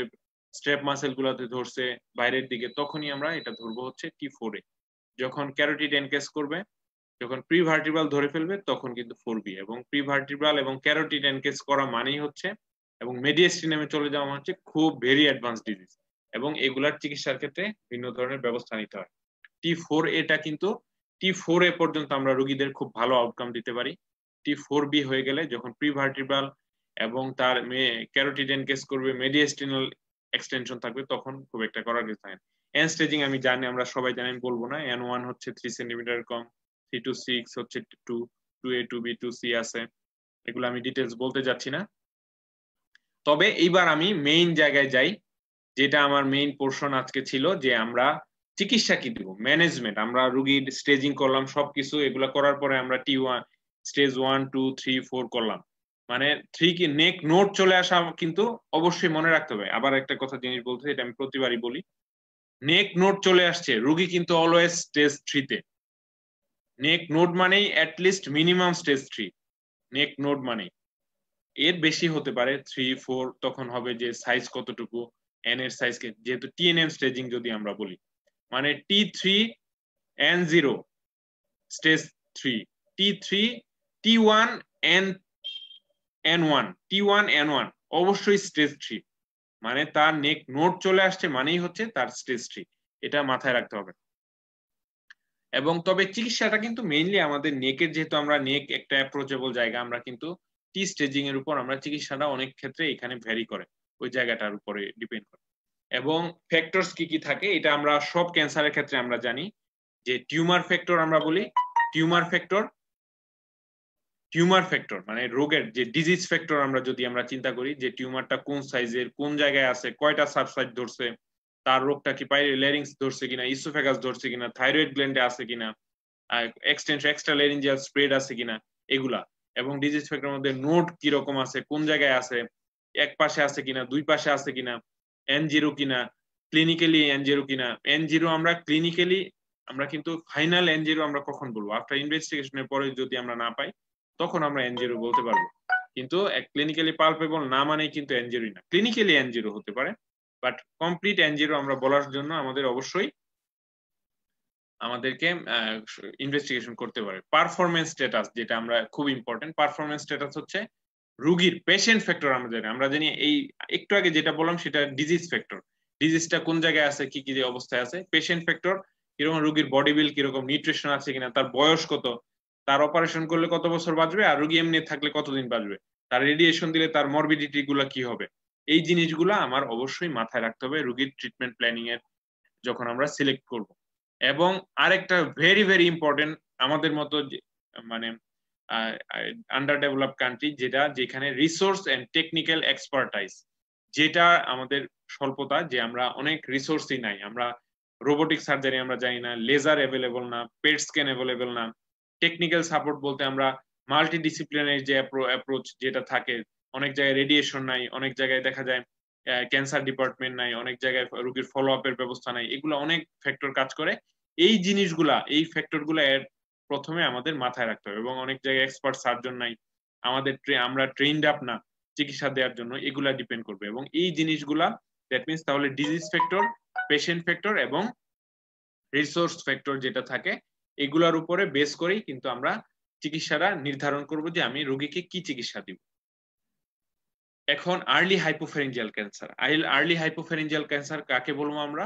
স্ট্রেপ মাসেল গুলাতে ধরছে বাইরের দিকে, তখনই আমরা এটা ধরবো হচ্ছে T4A। যখন ক্যারোটিড এনকেস করবে, যখন প্রিভার্টিব্রাল ধরে ফেলবে, তখন কিন্তু 4B। এবং প্রিভার্টিব্রাল এবং ক্যারোটিড এনকেস করা মানেই হচ্ছে, এবং মেডিয়েস্টিনামে চলে যাওয়া হচ্ছে খুব ভেরি অ্যাডভান্স ডিজিজ, এবং এগুলার চিকিৎসার ক্ষেত্রে ভিন্ন ধরনের ব্যবস্থা নিতে হয়। T4A কিন্তু T4A পর্যন্ত আমরা রোগীদের খুব ভালো আউটকাম দিতে পারি। T4B হয়ে গেলে যখন প্রিভার্টিব্রাল এবং তার ক্যারোটিড এনকেস করবে, মেডিয়েস্টিনাল এক্সটেনশন থাকবে, তখন খুব একটা করার কিছু থাকে না। এন স্টেজিং আমি জানি, আমরা সবাই জানেন, বলবো না। N1 হচ্ছে 3 সেন্টিমিটার কম, 3 to 6 হচ্ছে 2A 2B 2C আছে, এগুলো আমি ডিটেলস বলতে যাচ্ছি না। তবে এইবার আমি মেইন জায়গায় যাই, যেটা আমার মেইন পোর্শন আজকে ছিল, যে আমরা চিকিৎসা কি দিব, ম্যানেজমেন্ট। আমরা রোগীর স্টেজিং করলাম সবকিছু, এগুলা করার পরে আমরা T1 স্টেজ 1 2 3 4 করলাম, মানে 3 কি নেক নোট চলে আসা কিন্তু অবশ্যই মনে রাখতে হবে। আবার একটা কথা জিনিস বলতে, এটা আমি প্রতিবারই বলি, নেক নোট চলে আসছে, রোগী কিন্তু অলওয়েজ স্টেজ 3 তে। নেক নোট মানেই অ্যাটলিস্ট মিনিমাম স্টেজ 3 নেক নোট মানে, এর বেশি হতে পারে 3 4, তখন হবে যে সাইজ কতটুকু, এন এর সাইজকে, যেহেতু TNN স্টেজিং যদি আমরা বলি, মানে T3N0 stage 3, T3 T1 N1 T1 N1 অবশ্যই স্টেজ 3, মানে তার নেক নোট চলে আসছে মানেই হচ্ছে তার স্টেজ 3, এটা মাথায় রাখতে হবে। এবং তবে চিকিৎসাটা কিন্তু মেইনলি আমাদের নেকের, যেহেতু আমরা নেক একটা অ্যাপ্রোচেবল জায়গা, আমরা কিন্তু টি স্টেজিং এর উপর আমরা চিকিৎসাটা অনেক ক্ষেত্রে এখানে ভ্যারি করে, ওই জায়গাটার উপরে ডিপেন্ড করে। এবং ফ্যাক্টরস কি কি থাকে এটা আমরা সব ক্যান্সারের ক্ষেত্রে আমরা জানি, যে টিউমার ফ্যাক্টর আমরা বলি, টিউমার ফ্যাক্টর মানে রোগের যে ডিজিজ ফ্যাক্টর, আমরা যদি আমরা চিন্তা করি যে টিউমারটা কোন সাইজের, কোন জায়গায় আছে, কয়টা সাবসাইট ধরছে, তার রোগটা কি ল্যারিংস ধরছে কিনা, ইসোফেগাস ধরছে কিনা, থাইরয়েড গ্ল্যান্ডে আছে কিনা, এক্সটেনশন এক্সট্রা ল্যারিঞ্জিয়াল স্প্রেড আছে কিনা, এগুলা। এবং ডিজিজ ফ্যাক্টরের মধ্যে নোড কি রকম আছে, কোন জায়গায় আছে, এক পাশে আছে কিনা, দুই পাশে আছে কিনা, N0 কিনা, ক্লিনিক্যালি N0 কিনা। N0 আমরা ক্লিনিক্যালি আমরা কিন্তু ফাইনাল N0 আমরা কখন বলবো, আফটার ইনভেস্টিগেশনের পরে যদি আমরা না পাই তখন আমরা N0 বলতে পারবো, কিন্তু ক্লিনিক্যালি পালপেবল না মানেই কিন্তু N0 না, ক্লিনিক্যালি N0 হতে পারে, বাট কমপ্লিট N0 আমরা বলার জন্য আমাদের অবশ্যই আমাদেরকে ইনভেস্টিগেশন করতে পারে। পারফরমেন্স স্ট্যাটাস, যেটা আমরা খুব ইম্পর্টেন্ট, পারফরমেন্স স্ট্যাটাস হচ্ছে রোগীর পেশেন্ট ফ্যাক্টর। আমরা জানি এই একটু আগে যেটা বললাম সেটা ডিজিজ ফ্যাক্টর, ডিজিজটা কোন জায়গায় আছে, কি কি অবস্থায় আছে। পেশেন্ট ফ্যাক্টর কিরকম, রোগীর বডি বিল কিরকম, নিউট্রিশন আছে কিনা, তার বয়স কত, তার অপারেশন করলে কত বছর বাঁচবে, আর রোগী এমনি থাকলে কতদিন বাঁচবে, তার রেডিয়েশন দিলে তার মরবিডিটি গুলা কি হবে, এই জিনিসগুলো আমার অবশ্যই মাথায় রাখতে হবে রোগীর ট্রিটমেন্ট প্ল্যানিং এর যখন আমরা সিলেক্ট করব। এবং আরেকটা ভেরি ভেরি ইম্পর্টেন্ট আমাদের মতো মানে আন্ডার ডেভেলপ কান্ট্রি, যেটা যেখানে রিসোর্স এন্ড টেকনিক্যাল এক্সপার্টাইজ, যেটা আমাদের স্বল্পতা, যে আমরা অনেক রিসোর্সই নাই, আমরা রোবোটিক সার্জারি আমরা জানি না, লেজার অ্যাভেলেবল না, পেট স্ক্যান অ্যাভেলেবল না, টেকনিক্যাল সাপোর্ট বলতে আমরা মাল্টিডিসিপ্লিনারি যে অ্যাপ্রোচ যেটা থাকে, অনেক জায়গায় রেডিয়েশন নাই, অনেক জায়গায় দেখা যায় ক্যান্সার ডিপার্টমেন্ট নাই, অনেক জায়গায় রোগীর ফলো আপের ব্যবস্থা নাই, এগুলো অনেক ফ্যাক্টর কাজ করে। এই জিনিসগুলা, এই ফ্যাক্টরগুলো প্রথমে আমাদের মাথায় রাখতে হবে। এবং অনেক জায়গায় এক্সপার্ট সার্জন নাই, আমাদের আমরা ট্রেইনড আপ না চিকিৎসা দেওয়ার জন্য, এগুলা ডিপেন্ড করবে। এবং এই জিনিসগুলা দ্যাট মিনস তাহলে ডিজিজ ফ্যাক্টর, পেশেন্ট ফ্যাক্টর এবং রিসোর্স ফ্যাক্টর যেটা থাকে, এগুলার উপরে বেস করেই কিন্তু আমরা চিকিৎসাটা নির্ধারণ করব যে আমি রোগীকে কি চিকিৎসা দিব। এখন আর্লি হাইপোফ্যারিঞ্জিয়াল ক্যান্সার, আর্লি হাইপোফ্যারিঞ্জিয়াল ক্যান্সার কাকে বলবো আমরা,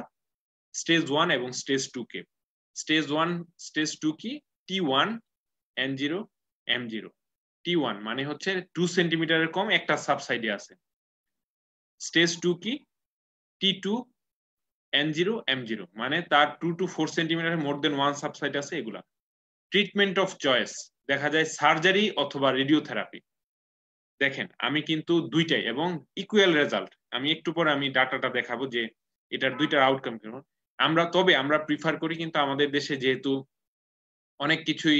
স্টেজ 1 এবং স্টেজ 2 কে। স্টেজ 1 স্টেজ 2 কি, T1 N0 M0। T1 মানে হচ্ছে 2 সেন্টিমিটারের কম একটা সাবসাইডে আছে। স্টেজ 2 কি, T2 N0 M0 মানে তার 2 to 4 সেন্টিমিটারের মোর দেন 1 সাবসাইড আছে। এগুলা ট্রিটমেন্ট অফ চয়েস দেখা যায় সার্জারি অথবা রেডিওথেরাপি। দেখেন আমি কিন্তু দুইটাই এবং ইকুয়াল রেজাল্ট, আমি একটু পরে আমি ডাটাটা দেখাবো যে এটার দুইটার আউটকাম কেমন। আমরা প্রিফার করি কিন্তু আমাদের দেশে যেহেতু অনেক কিছুই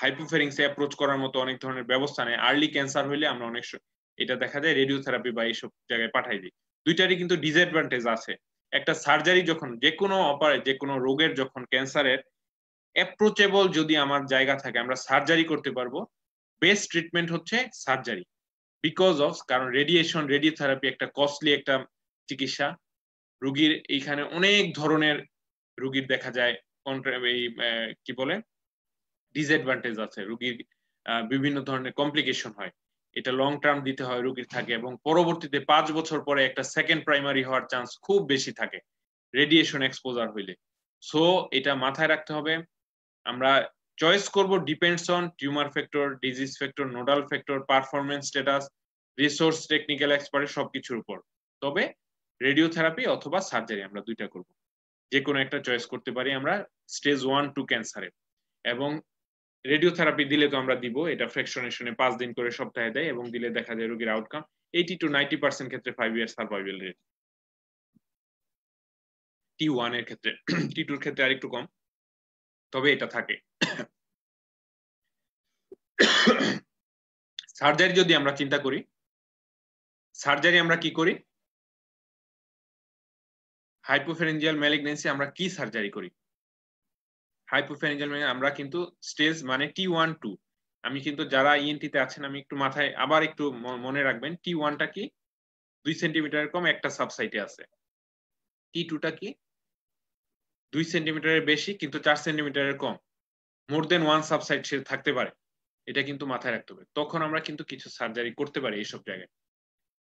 হাইপোফ্যারিংসে অ্যাপ্রোচ করার মতো অনেক ধরনের ব্যবস্থা নেই, আর্লি ক্যান্সার হইলে আমরা অনেক এটা দেখা যায় রেডিওথেরাপি বা এইসব জায়গায় পাঠাই দিই। দুইটারই কিন্তু ডিসঅ্যাডভান্টেজ আছে। একটা সার্জারি যখন যে কোনো রোগের যখন ক্যান্সারের অ্যাপ্রোচেবল যদি আমার জায়গা থাকে আমরা সার্জারি করতে পারবো। বেস্ট ট্রিটমেন্ট হচ্ছে সার্জারি, বিকজ অফ কারণ রেডিওথেরাপি একটা কস্টলি একটা চিকিৎসা। রোগীর এইখানে অনেক ধরনের রোগীর দেখা যায় এই কি বলে ডিসঅ্যাডভান্টেজ আছে, রোগীর বিভিন্ন ধরনের কমপ্লিকেশন হয়, এটা লং টার্ম দিতে হয় রোগীর থাকে, এবং পরবর্তীতে 5 বছর পরে একটা সেকেন্ড প্রাইমারি হওয়ার চান্স খুব বেশি থাকে রেডিয়েশন এক্সপোজার হইলে। সো এটা মাথায় রাখতে হবে। আমরা চয়েস করব depends on tumour factor, disease factor, nodal factor, performance status, resource, technical expert, সবকিছুর উপর। তবে রেডিওথেরাপি অথবা সার্জারি আমরা দুইটা করব, যে কোনো একটা চয়েস করতে পারি আমরা স্টেজ 1-2 ক্যান্সারে। এবং রেডিওথেরাপি দিলে তো আমরা দিব, এটা ফ্র্যাকশনেশনে 5 দিন করে সপ্তাহে দেয়, এবং দিলে দেখা যায় রোগীর আউটকাম 80 to 90% ক্ষেত্রে 5 ইয়ার সার্ভাইভাল রেট। T1 এর ক্ষেত্রে, T2 এর ক্ষেত্রে আরেকটু কম, তবে এটা থাকে। সার্জারি যদি আমরা চিন্তা করি, সার্জারি আমরা কি করি, হাইপোফ্যারিঞ্জিয়াল ম্যালিগন্যান্সি আমরা কি সার্জারি করি, হাইপোফ্যারিঞ্জিয়াল আমরা কিন্তু স্টেজ মানে T1-2, আমি কিন্তু যারা ইএনটি তে আছেন আমি একটু মাথায় আবার একটু মনে রাখবেন, T1টা কি 2 সেন্টিমিটারের কম একটা সাবসাইটে আছে, T2টা কি 2 সেন্টিমিটারের বেশি কিন্তু 4 সেন্টিমিটারের কম, মোর দেন ওয়ান সাবসাইড সে থাকতে পারে, এটা কিন্তু মাথায় রাখতে হবে। তখন আমরা কিন্তু কিছু সার্জারি করতে পারি এইসব জায়গায়।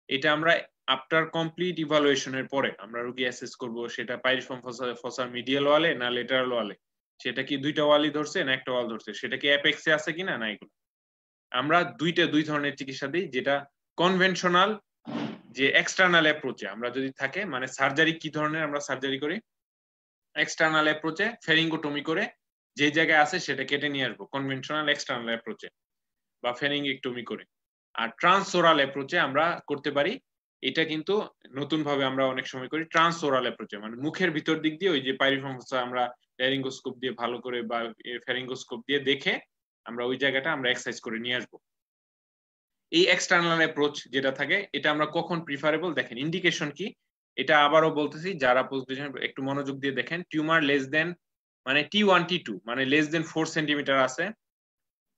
এটা আমরা আফটার কমপ্লিট ইভালুয়েশনের পরে আমরা রোগী অ্যাসেস করব সেটা পাইরিফর্ম ফসার মিডিয়াল ওয়ালে না লেটারাল ওয়ালে, সেটা কি দুইটা ওয়ালই ধরছে না একটা ওয়াল ধরছে, সেটা কি অ্যাপেক্সে আছে কিনা না এগুলো। আমরা দুই ধরনের চিকিৎসা দিই, যেটা কনভেনশনাল যে এক্সটার্নাল অ্যাপ্রোচে আমরা যদি থাকে, মানে সার্জারি কি ধরনের আমরা সার্জারি করি, এক্সটার্নাল অ্যাপ্রোচে ফেরিঙ্গোটমি করে যে জায়গায় আছে সেটা কেটে নিয়ে আসবো কনভেনশনাল এক্সটার্নাল অ্যাপ্রোচে বা ফেরিঙ্গেক্টমি করে। আর ট্রান্সওরাল অ্যাপ্রোচে আমরা করতে পারি, এটা কিন্তু নতুন ভাবে আমরা অনেক সময় করি ট্রান্সওরাল অ্যাপ্রোচে, মানে মুখের ভিতর দিক দিয়ে ওই যে পাইরিফর্ম ফসা আমরা ল্যারিঙ্গোস্কোপ দিয়ে ভালো করে বা ফেরিঙ্গোস্কোপ দিয়ে দেখে আমরা ওই জায়গাটা আমরা এক্সারসাইজ করে নিয়ে আসবো। এই এক্সটার্নাল অ্যাপ্রোচ যেটা থাকে এটা আমরা কখন প্রিফারেবল দেখেন, ইন্ডিকেশন কি এটা আবারও বলতেছি, যারা পোস্ট গ্রাজুয়েশন একটু মনোযোগ দিয়ে দেখেন, টিউমার লেস দেন মানে T1 T2 মানে লেস দেন 4 সেন্টিমিটার আছে,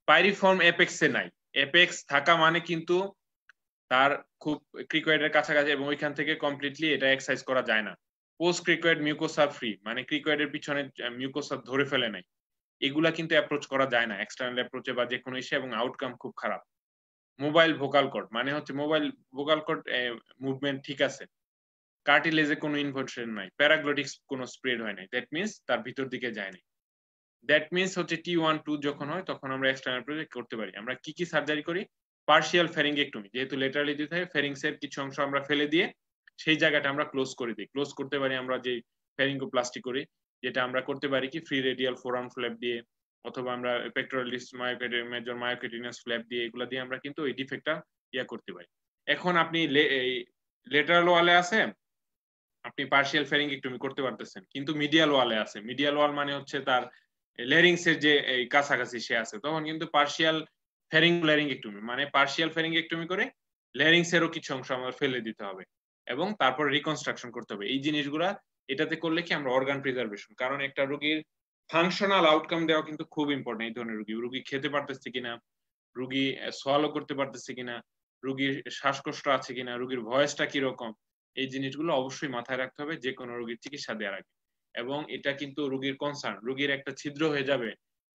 পাইরিফর্ম এপেক্সে নাই, এপেক্স থাকা মানে কিন্তু তার খুব ক্রিকয়েডের কাছাকাছি এবং ওইখান থেকে কমপ্লিটলি এটা এক্সারসাইজ করা যায় না, পোস্ট ক্রিকয়েড মিউকোসা ফ্রি মানে ক্রিকয়েডের পিছনে মিউকোসা ধরে ফেলে নাই, এগুলা কিন্তু অ্যাপ্রোচ করা যায় না এক্সটার্নাল অ্যাপ্রোচে বা যে কোনো ইসে, এবং আউটকাম খুব খারাপ। মোবাইল ভোকাল কর্ড মানে হচ্ছে মোবাইল ভোকাল কর্ড মুভমেন্ট ঠিক আছে, কার্টিলেজে কোনো ইনফেকশন নাই, প্যারাগ্লটিক্স কোনো স্প্রেড হয় নাই, দ্যাট মিন্স তার ভিতর দিকে যায় নাই, দ্যাট মিন্স হচ্ছে T1 2 যখন হয় তখন আমরা এক্সটার্নাল প্রজেক্ট করতে পারি। আমরা কি কি সার্জারি করি, পার্শিয়াল ফেরিঙ্গেক্টমি, যেহেতু লেটারালি দিতে হয় ফেরিংসের কিছু অংশ আমরা ফেলে দিয়ে সেই জায়গাটা আমরা ক্লোজ করে দিই, ক্লোজ করতে পারি আমরা যে ফেরিঙ্গোপ্লাস্টি করি, যেটা আমরা করতে পারি কি ফ্রি রেডিয়াল ফোরাম ফ্ল্যাপ দিয়ে, অথবা আমরা পেক্টোরালিস মেজর মায়োকার্ডিনাস ফ্ল্যাপ দিয়ে, এগুলা দিয়ে আমরা কিন্তু এই ডিফেক্টটা ইয়া করতে পারি। এখন আপনি লেটারাল ওয়ালে আছে, আপনি পার্শিয়াল ফেরিঙ্গেক্টমি করতে পারতেছেন, কিন্তু মিডিয়াল ওয়ালে আছে, মিডিয়াল ওয়াল মানে হচ্ছে তার ল্যারিংসের যে এই কাছাকাছি সে আছে, তখন কিন্তু পার্শিয়াল ল্যারিঙ্গেক্টমি মানে পার্শিয়াল ফেরিঙ্গেক্টমি করে ল্যারিংসেরও কিছু অংশ আমাদের ফেলে দিতে হবে এবং তারপর রিকনস্ট্রাকশন করতে হবে। এই জিনিসগুলা এটাতে করলে কি আমরা অর্গান প্রিজার্ভেশন, কারণ একটা রোগীর ফাংশনাল আউটকাম দেওয়া কিন্তু খুব ইম্পর্টেন্ট। এই ধরনের রোগী খেতে পারতেছে কিনা, রোগী সোয়ালো করতে পারতেছে কিনা, রোগীর শ্বাসকষ্ট আছে কিনা, রোগীর ভয়েসটা কিরকম, এই জিনিসগুলো অবশ্যই মাথায় রাখতে হবে যে কোনো রোগীর চিকিৎসা দেওয়ার আগে। এবং এটা কিন্তু রোগীর কনসার্ন, রোগীর একটা ছিদ্র হয়ে যাবে,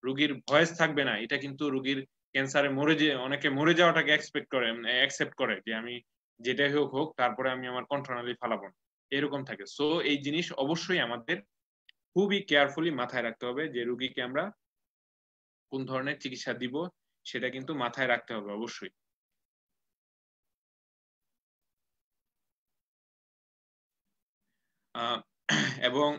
রোগীর ভয়েস থাকবে না, এটা কিন্তু রোগীর ক্যান্সারে মরে যে অনেকে মরে যাওয়াটাকে এক্সপেক্ট করে, অ্যাকসেপ্ট করে যে আমি যেটাই হোক হোক তারপরে আমি আমার কন্ট্রোনালি ফালাবো না, এরকম থাকে। সো এই জিনিস অবশ্যই আমাদের খুবই কেয়ারফুলি মাথায় রাখতে হবে যে রোগীকে আমরা কোন ধরনের চিকিৎসা দিব সেটা কিন্তু মাথায় রাখতে হবে অবশ্যই। এবং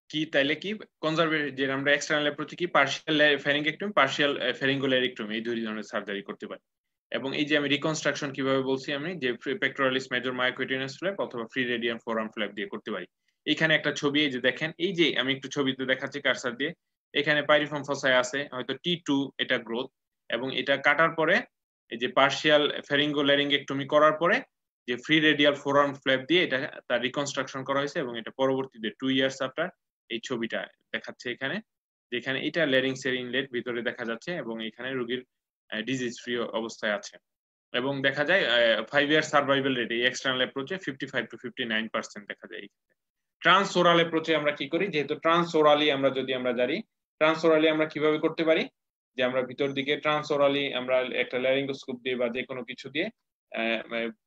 কি তাইলে কি কনজারভেটিভ যে আমরা এক্সটার্নাল অ্যাপ্রোচে কি পার্শিয়াল ফেরিঙ্গেক্টমি, পার্শিয়াল ফেরিঙ্গোল্যারিক্টমি, এই দুই ধরনের সার্জারি করতে পারি। এবং এই যে আমি রিকনস্ট্রাকশন কিভাবে বলছি, আমি যে পেক্টোরালিস মেজর মায়োকার্ডিনাস ফ্ল্যাপ অথবা ফ্রি রেডিয়াম ফোরাম ফ্ল্যাপ দিয়ে করতে পারি। এখানে একটা ছবি এই যে দেখেন, এই যে আমি একটু ছবিতে দেখাচ্ছি কারসার দিয়ে, এখানে পাইরিফর্ম ফসাই আছে হয়তো T2 এটা গ্রোথ, এবং এটা কাটার পরে এই যে পার্শিয়াল ফেরিঙ্গোল্যারিঙ্গেক্টমি করার পরে যে ফ্রি রেডিয়াল ফোরাম ফ্ল্যাপ দিয়ে এটা তার রিকনস্ট্রাকশন করা হয়েছে, এবং এটা পরবর্তীতে 2 ইয়ার্স আফটার এই ছবিটা দেখাচ্ছে এখানে, যেখানে এটা ল্যারিংসের ইনলেট ভিতরে দেখা যাচ্ছে এবং এখানে রোগীর ডিজিজ ফ্রি অবস্থায় আছে। এবং দেখা যায় 5 ইয়ার সার্ভাইভাল রেট এই এক্সটার্নাল অ্যাপ্রোচে 55 to 59% দেখা যায়। ট্রান্সওরাল অ্যাপ্রোচে আমরা কি করি, যেহেতু ট্রান্সওরালি আমরা যদি আমরা জানি, ট্রান্সওরালি আমরা কিভাবে করতে পারি, যে আমরা ভিতর দিকে ট্রান্সওরালি আমরা একটা ল্যারিঙ্গোস্কোপ দিয়ে বা যে কোনো কিছু দিয়ে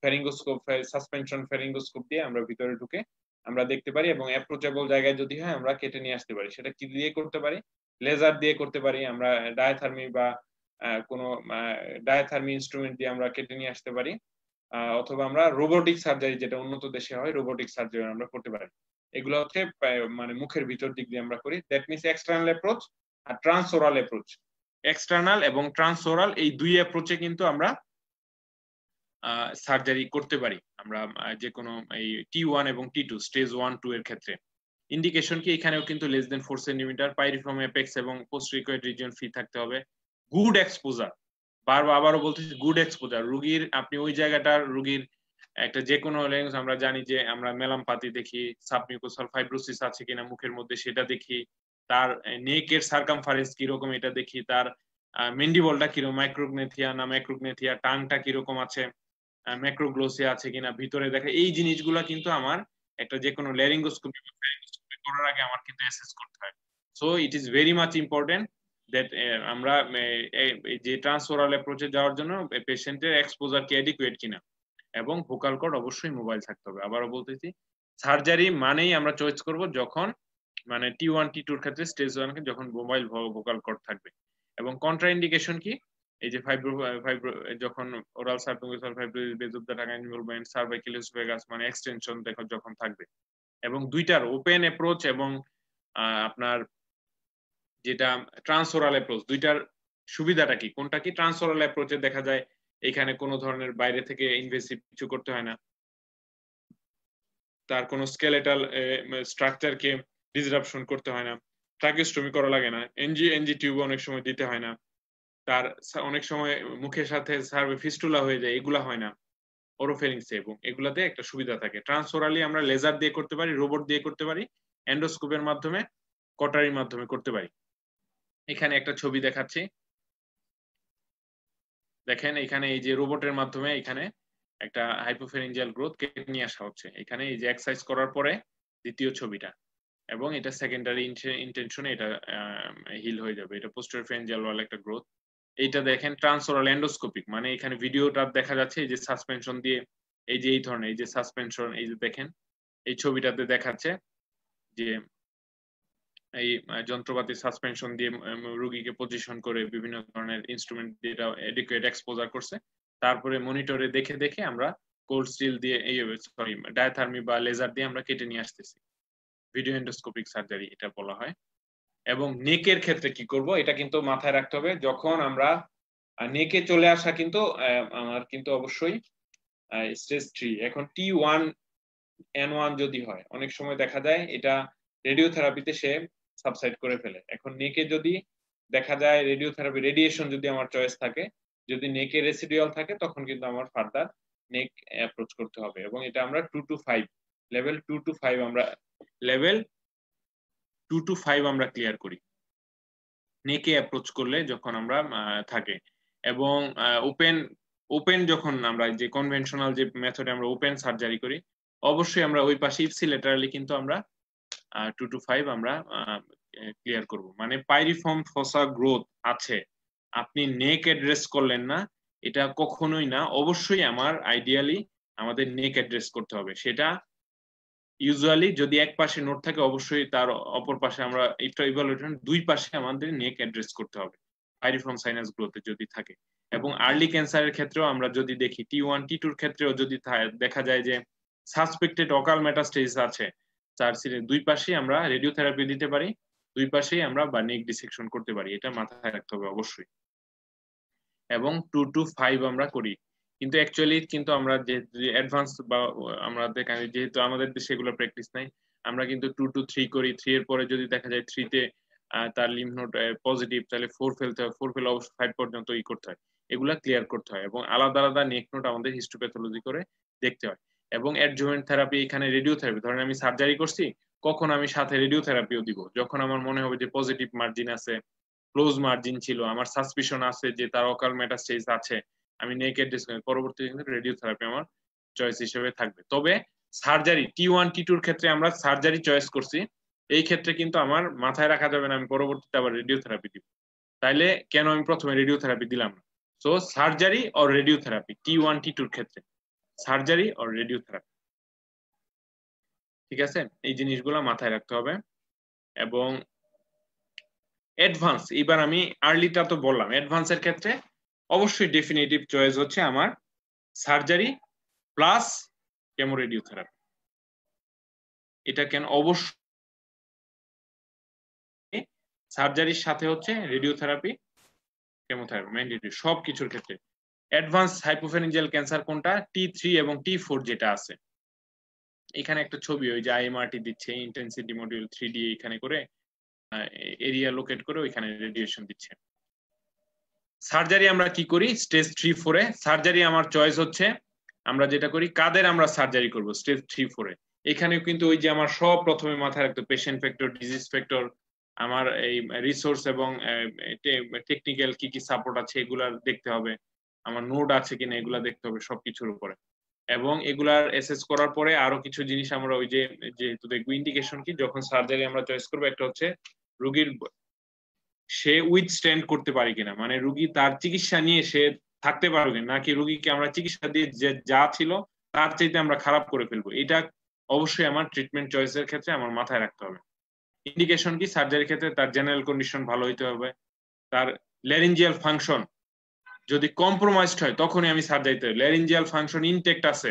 ফেরিঙ্গোস্কোপ সাসপেনশন ফেরিঙ্গোস্কোপ দিয়ে আমরা ভিতরে ঢুকে আমরা দেখতে পারি, এবং অ্যাপ্রোচেবল জায়গায় যদি হয় আমরা কেটে নিয়ে আসতে পারি। সেটা কি দিয়ে করতে পারি, লেজার দিয়ে করতে পারি, আমরা ডায়াথার্মি বা কোনো ডায়াথার্মি ইনস্ট্রুমেন্ট দিয়ে আমরা কেটে নিয়ে আসতে পারি, অথবা আমরা রোবোটিক সার্জারি যেটা উন্নত দেশে হয় রোবোটিক সার্জারি আমরা করতে পারি। এগুলো হচ্ছে মানে মুখের ভিতর দিক দিয়ে আমরা করি, দ্যাট মিনস এক্সটার্নাল অ্যাপ্রোচ আর ট্রান্সওরাল অ্যাপ্রোচ। এক্সটার্নাল এবং ট্রান্সওরাল এই দুই অ্যাপ্রোচে কিন্তু আমরা সার্জারি করতে পারি আমরা যে কোনো এই T1 এবং T2 স্টেজ 1 2 এর ক্ষেত্রে। ইন্ডিকেশন কি এখানেও কিন্তু less than 4 centimetre, piriform apex এবং পোস্ট রিকয়েড রিজিয়ন ফ্রি থাকতে হবে, গুড এক্সপোজার, আবারও বলতেছি গুড এক্সপোজার, রোগীর আপনি ওই জায়গাটার রোগীর একটা যে কোনো লেন্স আমরা জানি যে আমরা মেলামপাতি দেখি, সাবমিউকোসাল ফাইব্রোসিস আছে কিনা মুখের মধ্যে সেটা দেখি, তার নেকের সার্কামফারেন্স কিরকম এটা দেখি, তার মেন্ডিবলটা কিরকম, মাইক্রোগনেথিয়া না ম্যাক্রোগনেথিয়া, টাংটা কিরকম আছে, ম্যাক্রোগ্লোসিয়া আছে কিনা ভিতরে দেখা, এই জিনিসগুলা কিন্তু আমার একটা যে কোনো ল্যারিঙ্গোস্কোপি বা ফ্যারিঙ্গোস্কোপি করার আগে আমার কিন্তু অ্যাসেস করতে হয়। So it is very much important that আমরা যে ট্রান্সওরাল অ্যাপ্রোচে যাওয়ার জন্য পেশেন্টের এক্সপোজার কি অ্যাডিকুয়েট কিনা, এবং ভোকাল কর্ড অবশ্যই মোবাইল থাকতে হবে। আবারও বলতেছি, সার্জারি মানেই আমরা চয়েস করব যখন মানে T1 T2 এর ক্ষেত্রে স্টেজ 1 এর যখন মোবাইল ভোকাল কর্ড থাকবে। এবং কন্ট্রাইন্ডিকেশন কি, এই যে ফাইব্রো যখন oral submucous fibrosis, base of the tongue involvement, cervical oesophagus মানে এক্সটেনশন যখন থাকবে। এবং দুইটার ওপেন অ্যাপ্রোচ এবং আপনার যেটা ট্রান্সওরাল অ্যাপ্রোচ, দুইটার সুবিধাটা কি, কোনটা কি? ট্রান্সওরাল অ্যাপ্রোচে দেখা যায় এখানে কোনো ধরনের বাইরে থেকে ইনভেসিভ কিছু করতে হয় না, তার কোনো স্কেলেটাল স্ট্রাকচারকে ডিসরাপশন করতে হয় না, ট্রাকিওস্টমি করা লাগে না, এনজি টিউব অনেক সময় দিতে হয় না, তার অনেক সময় মুখের সাথে সার্ভে ফিস্টুলা হয়ে যায়, এগুলা হয় না ওরোফেরিংসে, এবং এগুলাতে একটা সুবিধা থাকে। ট্রান্সওরালি আমরা লেজার দিয়ে করতে পারি, রোবট দিয়ে করতে পারি, এন্ডোস্কোপের মাধ্যমে, কটারির মাধ্যমে করতে পারি। এখানে একটা ছবি দেখাচ্ছি, দেখেন এখানে এই যে রোবটের মাধ্যমে এখানে একটা হাইপোফেরিঞ্জিয়াল গ্রোথ কেটে নিয়ে আসা হচ্ছে, এখানে এই যে এক্সারসাইজ করার পরে দ্বিতীয় ছবিটা, এবং এটা সেকেন্ডারি ইন্টেনশনে এটা হিল হয়ে যাবে। এটা পোস্টেরিয়র ফেরিঞ্জিয়াল ওয়াল একটা গ্রোথ। এইটা দেখেন ট্রান্সওরাল এন্ডোস্কোপিক, মানে এখানে ভিডিওটা দেখা যাচ্ছে এই যে সাসপেনশন দিয়ে, এই যে এই ধরনের এই যে সাসপেনশন, এই যে দেখেন এই ছবিটাতে দেখাচ্ছে যে এই যন্ত্রপাতি সাসপেনশন দিয়ে রোগীকে পজিশন করে বিভিন্ন ধরনের ইনস্ট্রুমেন্ট দিয়ে এটা এডিকুয়েট এক্সপোজার করছে। তারপরে মনিটরে দেখে দেখে আমরা কোল্ড স্টিল দিয়ে এই সরি ডায়াথার্মি বা লেজার দিয়ে আমরা কেটে নিয়ে আসতেছি। ভিডিও এন্ডোস্কোপিক সার্জারি এটা বলা হয়। এবং নেকের ক্ষেত্রে কি করব, এটা কিন্তু মাথায় রাখতে হবে। যখন আমরা নেকে চলে আসা কিন্তু আমার কিন্তু অবশ্যই স্টেজ 3। এখন T1 N1 যদি হয়, অনেক সময় দেখা যায় এটা রেডিওথেরাপিতে সে সাবসাইড করে ফেলে। এখন নেকে যদি দেখা যায় রেডিওথেরাপি, রেডিয়েশন যদি আমার চয়েস থাকে, যদি নেকে রেসিডুয়াল থাকে, তখন কিন্তু আমার ফার্দার নেক অ্যাপ্রোচ করতে হবে। এবং এটা আমরা 2 to 5 লেভেল 2 to 5 আমরা লেভেল 2 to 5 আমরা ক্লিয়ার করি নেকে অ্যাপ্রোচ করলে, যখন আমরা থাকে। এবং ওপেন ওপেন যখন আমরা যে কনভেনশনাল যে মেথডে আমরা ওপেন সার্জারি করি, অবশ্যই আমরা ওই পাশে ইপসিলেটারালি কিন্তু আমরা 2 to 5 আমরা ক্লিয়ার করব। মানে পাইরিফর্ম ফসা গ্রোথ আছে, আপনি নেক অ্যাড্রেস করলেন না, এটা কখনোই না। অবশ্যই আমার আইডিয়ালি আমাদের নেক অ্যাড্রেস করতে হবে। সেটা ইউজুয়ালি যদি এক পাশে নোট থাকে, অবশ্যই তার অপর পাশে আমরা একটা ইভালুয়েশন দুই পাশে আমাদের নেক অ্যাড্রেস করতে হবে পাইরিফর্ম সাইনাস গ্রোথে যদি থাকে। এবং আর্লি ক্যান্সারের ক্ষেত্রেও আমরা যদি দেখি, T1 T2 এর ক্ষেত্রেও যদি দেখা যায় যে সাসপেক্টেড অকাল মেটাস্টেসিস আছে, তার দুই পাশেই আমরা রেডিওথেরাপি দিতে পারি, দুই পাশেই আমরা বা নেক ডিসেকশন করতে পারি, এটা মাথায় রাখতে হবে অবশ্যই। এবং 2 to 5 আমরা করি, কিন্তু অ্যাকচুয়ালি কিন্তু আমরা যে অ্যাডভান্স বা আমরা যেহেতু আমাদের দেশে এগুলো প্র্যাকটিস নাই, আমরা কিন্তু 2 to 3 করি। 3 এর পরে যদি দেখা যায় 3 তে তার লিম্ফ নোড পজিটিভ, তাহলে 4 ফেলতে হয়, 4 ফেলে অবশ্যই 5 পর্যন্ত করতে হয়, এগুলা ক্লিয়ার করতে হয়। এবং আলাদা আলাদা নেক নোড আমাদের হিস্টোপ্যাথোলজি করে দেখতে হয়। এবং অ্যাডজুভেন্ট থেরাপি, এখানে রেডিওথেরাপি, ধরেন আমি সার্জারি করছি, কখন আমি সাথে রেডিওথেরাপিও দিব, যখন আমার মনে হবে যে পজিটিভ মার্জিন আছে, ক্লোজ মার্জিন ছিল, আমার সাসপিশন আছে যে তার অকাল মেটাস্টেসিস আছে, আমি নেকেড পরবর্তীতে কিন্তু রেডিওথেরাপি আমার চয়েস হিসেবে থাকবে। তবে সার্জারি T1 T2 এর ক্ষেত্রে আমরা সার্জারি চয়েস করছি, এই ক্ষেত্রে কিন্তু আমার মাথায় রাখা যাবে না আমি পরবর্তীতে আবার রেডিওথেরাপি দিব, তাইলে কেন আমি প্রথমে রেডিওথেরাপি দিলাম না। So surgery or radiotherapy T1 T2 এর ক্ষেত্রে, সার্জারি অর রেডিওথেরাপি, ঠিক আছে? এই জিনিসগুলো মাথায় রাখতে হবে। এবং অ্যাডভান্স, এবার আমি আর্লিটা তো বললাম, অ্যাডভান্সের ক্ষেত্রে অবশ্যই ডেফিনিটিভ চয়েস হচ্ছে আমার সার্জারি প্লাস কেমো রেডিওথেরাপি। এটা কেন? অবশ্যই সার্জারির সাথে হচ্ছে রেডিওথেরাপি, কেমোথেরাপি ম্যান্ডেটরি সব কিছুর ক্ষেত্রে। অ্যাডভান্স হাইপোফেরিঞ্জিয়াল ক্যান্সার কোনটা? T3 এবং T4 যেটা আছে, এখানে একটা ছবি ওই যে IMRT দিচ্ছে, ইন্টেন্সিটি মডিউল 3D এখানে করে এরিয়া লোকেট করে ওইখানে রেডিয়েশন দিচ্ছে। সার্জারি আমরা কি করি স্টেজ 3-4 এ? সার্জারি আমার চয়েস হচ্ছে, আমরা যেটা করি কাদের আমরা সার্জারি করব স্টেজ 3-4 এ। এখানেও কিন্তু ওই যে আমার সব প্রথমে মাথায় রাখতে, পেশেন্ট ফ্যাক্টর, ডিজিজ ফ্যাক্টর, আমার এই রিসোর্স এবং টেকনিক্যাল কি কি সাপোর্ট আছে এগুলা দেখতে হবে, আমার নোড আছে কিনা এগুলা দেখতে হবে সবকিছুর উপরে। এবং এগুলার অ্যাসেস করার পরে আরো কিছু জিনিস আমরা ওই যে যেহেতু দেখবো ইন্ডিকেশন কি যখন সার্জারি আমরা চয়েস করবো, একটা হচ্ছে রোগীর সে উইথস্ট্যান্ড করতে পারে কিনা, মানে রুগী তার চিকিৎসা নিয়ে সে থাকতে পারবে নাকি রুগীকে আমরা চিকিৎসা দিয়ে যে যা ছিল তার চাইতে আমরা খারাপ করে ফেলবো, এটা অবশ্যই আমার ট্রিটমেন্ট চয়েসের ক্ষেত্রে আমার মাথায় রাখতে হবে। ইন্ডিকেশন কি সার্জারির ক্ষেত্রে তার জেনারেল কন্ডিশন ভালো হইতে হবে, তার ল্যারিঞ্জিয়াল ফাংশন যদি কম্প্রোমাইজড হয় তখনই আমি সার্জারিতে, ল্যারিঞ্জিয়াল ফাংশন ইনটেক্ট আছে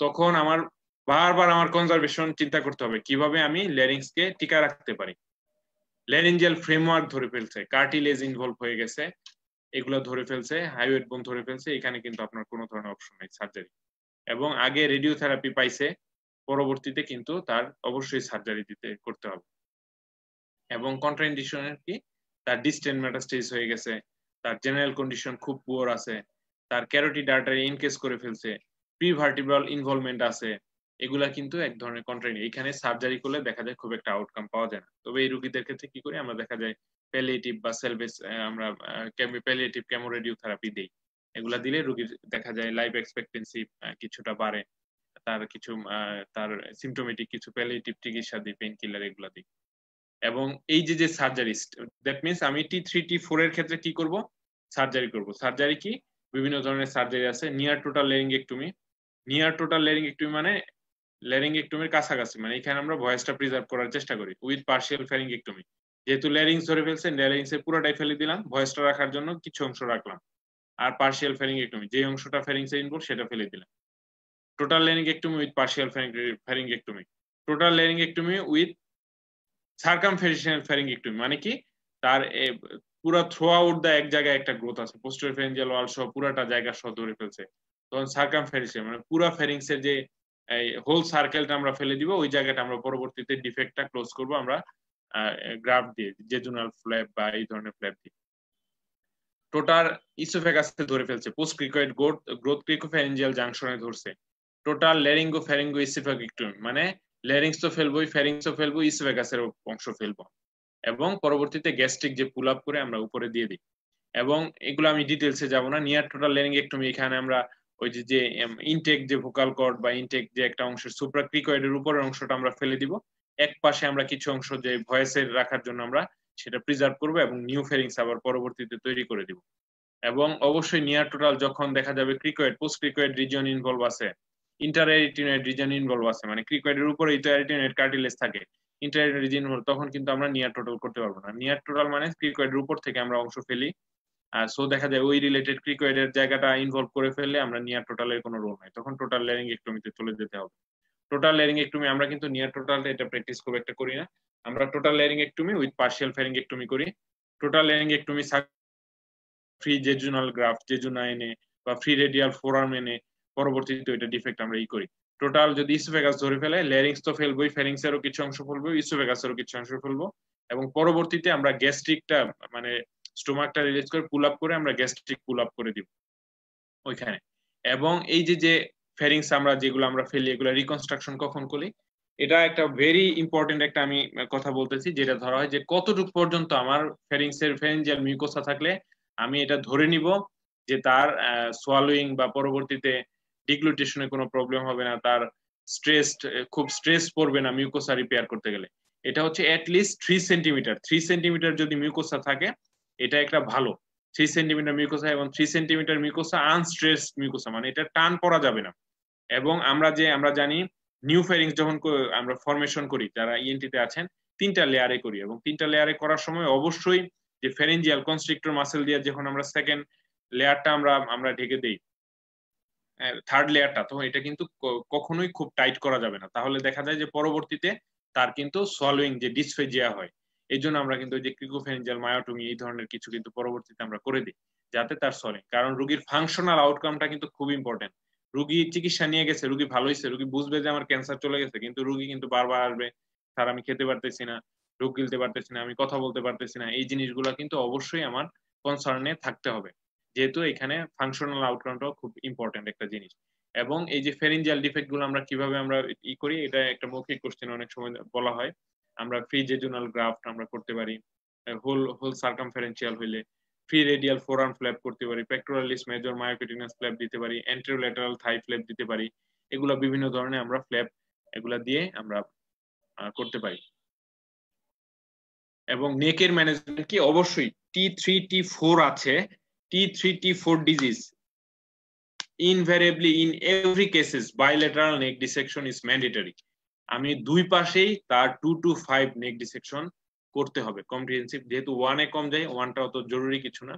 তখন আমার বারবার আমার কনজারভেশন চিন্তা করতে হবে কিভাবে আমি ল্যারিংসকে টিকা রাখতে পারি। ল্যারিঞ্জিয়াল ফ্রেমওয়ার্ক ধরে ফেলছে, কার্টিলেজ ইনভলভ হয়ে গেছে, এগুলো ধরে ফেলছে, হাইওয়েট বোন ধরে ফেলছে, এখানে কিন্তু আপনার কোনো ধরনের অপশন নাই সার্জারি। এবং আগে রেডিওথেরাপি পাইছে, পরবর্তীতে কিন্তু তার অবশ্যই সার্জারি করতে হবে। এবং কন্ট্রাইন্ডিশনের কি, তার ডিস্টেন্ট মেটাস্টেজ হয়ে গেছে, তার জেনারেল কন্ডিশন খুব পুয়ার আছে, তার ক্যারোটিড আর্টারি ইনকেস করে ফেলছে, প্রিভার্টিব্রাল ইনভলভমেন্ট আছে, এগুলা কিন্তু এক ধরনের কন্ট্রাইন্ড। এখানে সার্জারি করলে দেখা যায় খুব একটা আউটকাম পাওয়া যায় না। তবে এই রোগীদের ক্ষেত্রে কি করি আমরা, দেখা যায় প্যালিয়েটিভ বা সেলভেজ আমরা প্যালিয়েটিভ কেমোরেডিওথেরাপি দেই, এগুলা দিলে রোগীর দেখা যায় লাইফ এক্সপেক্টেন্সি কিছুটা বাড়ে, তার কিছু তার সিমটোমেটিক কিছু প্যালিয়েটিভ চিকিৎসা দিই, পেইন কিলার এগুলা দিই। এবং এই যে সার্জারি, দ্যাট মিনস আমি T3 T4 এর ক্ষেত্রে কি করব, সার্জারি করব। সার্জারি কি, বিভিন্ন ধরনের সার্জারি আছে। নিয়ার টোটাল ল্যারিঙ্গেক্টমি, নিয়ার টোটাল ল্যারিঙ্গেক্টমি মানে ল্যারিঙ্গেক্টমির কাছাকাছি, মানে এখানে আমরা ভয়েসটা প্রিজার্ভ করার চেষ্টা করি, উইথ পার্শিয়াল ফ্যারিঙ্গেক্টমি। যেহেতু ল্যারিংস ধরে ফেলছে, ল্যারিংস এর পুরোটাই ফেলে দিলাম, ভয়েসটা রাখার জন্য কিছু অংশ রাখলাম, আর পার্শিয়াল ফ্যারিঙ্গেক্টমি যে অংশটা ফ্যারিংসে ইনভলভ সেটা ফেলে দিলাম। Total laryngectomy with partial pharyngectomy, total laryngectomy with circumferential pharyngectomy, মানে কি তার পুরো থ্রু আউট দা এক জায়গায় একটা গ্রোথ আছে, পোস্টেরিয়র ফ্যারিঞ্জিয়াল ওয়াল সহ পুরাটা জায়গা সহ ধরে ফেলছে, তখন সার্কামফেরেন্সিয়াল মানে পুরো ফ্যারিংসের যে হোল সার্কেলটা আমরা ফেলে দিব, ওই জায়গাটা আমরা পরবর্তীতে ডিফেক্টটা ক্লোজ করব আমরা গ্রাফট দিয়ে, জেজুনাল ফ্ল্যাপ বা এই ধরনের ফ্ল্যাপ দিয়ে। টোটাল ইসোফেগাসে ধরে ফেলছে, পোস্ট ক্রিকয়েড গ্রোথ ক্রিকোফ্যারিঞ্জিয়াল জাংশনে ধরছে। টোটাল ল্যারিঙ্গো ফ্যারিঙ্গো ইসোফেগেক্টমি মানে ল্যারিংস তো ফেলবোই, ফ্যারিংসও ফেলবো, ইসোফেগাসের অংশ ফেলবো, এবং পরবর্তীতে গ্যাস্ট্রিক যে পুল আপ করে আমরা উপরে দিয়ে দিই। এবং এগুলো আমি ডিটেলসে যাব না। নিয়ার টোটাল ল্যারিঙ্গেক্টমি, এখানে আমরা ওই যে ইনটেক যে ভোকাল কর্ড বা ইনটেক যে একটা অংশের সুপ্রাক্রিকয়েডের উপরের অংশটা আমরা ফেলে দিব, এক পাশে আমরা কিছু অংশ যে ভয়েসের রাখার জন্য আমরা সেটা প্রিজার্ভ করব এবং নিউ ফেরিংস আবার পরবর্তীতে তৈরি করে দিব। এবং অবশ্যই নিয়ার টোটাল যখন দেখা যাবে cricoid, post cricoid reason involve আছে, ইন্টারএরিটিনয়েড রিজন ইনভলভ আছে, মানে ক্রিকয়েডের উপরে ইন্টারএরিটিনয়েড কার্টিলেজ থাকে, ইন্টারএরিটিনয়েড রিজন ইনভলভ, তখন কিন্তু আমরা নিয়ার টোটাল করতে পারবো না। নিয়ার টোটাল মানে ক্রিকয়েডের উপর থেকে আমরা অংশ ফেলি, আর সো দেখা যায় ওই রিলেটেড ক্রিকয়েডের জায়গাটা ইনভলভ করে ফেললে আমরা নিয়ার টোটালের কোনো রোল নাই, তখন টোটাল ল্যারিঙ্গেক্টমিতে চলে যেতে হবে। টোটাল ল্যারিঙ্গেক্টমি আমরা কিন্তু নিয়ার টোটাল এটা প্র্যাকটিস খুব একটা করি না, আমরা টোটাল ল্যারিঙ্গেক্টমি উইথ পার্শিয়াল ফ্যারিঙ্গেক্টমি করি। টোটাল ল্যারিঙ্গেক্টমি ফ্রি জেজুনাল গ্রাফট জেজুনা এনে বা ফ্রি রেডিয়াল ফোরাম এনে পরবর্তীতে ওইটা ডিফেক্ট আমরা করি। টোটাল যদি ইসোফেগাস ধরে ফেলে, ল্যারিংস তো ফেলবোই, ফ্যারিংস এরও কিছু অংশ ফেলবো, ইসোফেগাসেরও কিছু অংশ ফেলবো, এবং পরবর্তীতে আমরা গ্যাস্ট্রিকটা মানে স্টোমাকটা রিলিজ করে পুল আপ করে আমরা গ্যাস্ট্রিক পুল আপ করে দিব ওইখানে। এবং এই যে ফ্যারিংস আমরা যেগুলো আমরা ফেলি, এগুলো রিকনস্ট্রাকশন কখন করি, এটা একটা ভেরি ইম্পর্টেন্ট একটা আমি কথা বলতেছি, যেটা ধরা হয় যে কতটুকু পর্যন্ত আমার ফ্যারিংসের ফ্যারিঞ্জিয়াল মিউকোসা থাকলে আমি এটা ধরে নিব যে তার সোয়ালোয়িং বা পরবর্তীতে ডিগ্লুটেশনে কোনো প্রবলেম হবে না, তার খুব স্ট্রেস পড়বে না মিউকোসা রিপেয়ার করতে গেলে। এটা হচ্ছে অ্যাটলিস্ট 3 সেন্টিমিটার যদি মিউকোসা থাকে, এটা একটা ভালো 3 সেন্টিমিটার মিউকোসা, এবং 3 সেন্টিমিটার মিউকোসা আনস্ট্রেস মিউকোসা, মানে এটা টান পড়া যাবে না। এবং আমরা জানি নিউ ফেরিংস যখন আমরা ফরমেশন করি, যারা ইএনটিতে আছেন, 3টা লেয়ারে করি, এবং 3টা লেয়ারে করার সময় অবশ্যই যে ফেরেঞ্জিয়াল কনস্ট্রিক্টর মাসেল দিয়ে যখন আমরা সেকেন্ড লেয়ারটা আমরা ঢেকে দেই, থার্ড লেয়ারটা, তো এটা কিন্তু কখনোই খুব টাইট করা যাবে না, তাহলে দেখা যায় যে পরবর্তীতে তার কিন্তু সোয়ালোইং যে ডিসফেজিয়া হয়। এই জন্য আমরা কিন্তু ওই যে ক্রিকোফেরেঞ্জিয়াল মায়োটমি এই ধরনের কিছু কিন্তু পরবর্তীতে আমরা করে দিই, যাতে তার সোয়ালিং, কারণ রোগীর ফাংশনাল আউটকামটা কিন্তু খুব ইম্পর্টেন্ট। রুগী চিকিৎসা নিয়ে গেছে, রুগী ভালো হয়েছে, রুগী বুঝবে যে আমার ক্যান্সার চলে গেছে, কিন্তু রুগী কিন্তু বারবার আসবে, স্যার আমি খেতে পারতেছি না, ঢোক গিলতে পারতেছি না, আমি কথা বলতে পারতেছি না, এই জিনিসগুলো কিন্তু অবশ্যই আমার কনসার্নে থাকতে হবে, যেহেতু এখানে ফাংশনাল আউটকামটাও খুব ইম্পর্টেন্ট একটা জিনিস। এবং এই যে ফেরিঞ্জিয়াল ডিফেক্ট গুলো আমরা কিভাবে আমরা করি, এটা একটা মৌখিক কোশ্চেন অনেক সময় বলা হয়। আমরা ফ্রি জেজুনাল গ্রাফট আমরা করতে পারি, হোল সার্কামফারেন্সিয়াল হইলে ফ্রি রেডিয়াল ফোরাম ফ্ল্যাপ করতে পারি, পেক্টোরালিস মেজর মায়োকুটিনাস ফ্ল্যাপ দিতে পারি, অ্যান্টেরোল্যাটারাল থাই ফ্ল্যাপ দিতে পারি। এগুলা বিভিন্ন ধরনের আমরা ফ্ল্যাপ এগুলা দিয়ে আমরা করতে পারি। এবং নেকের ম্যানেজমেন্ট কি অবশ্যই T3 T4 আছে, T3 T4 disease invariably in every cases bilateral neck dissection is mandatory. আমি দুই পাশেই তার 2 to 5 নেক ডিসেকশন করতে হবে কম্প্রিহেনসিভ, যেহেতু 1 এ কম যায়, 1টাও তো জরুরি কিছু না,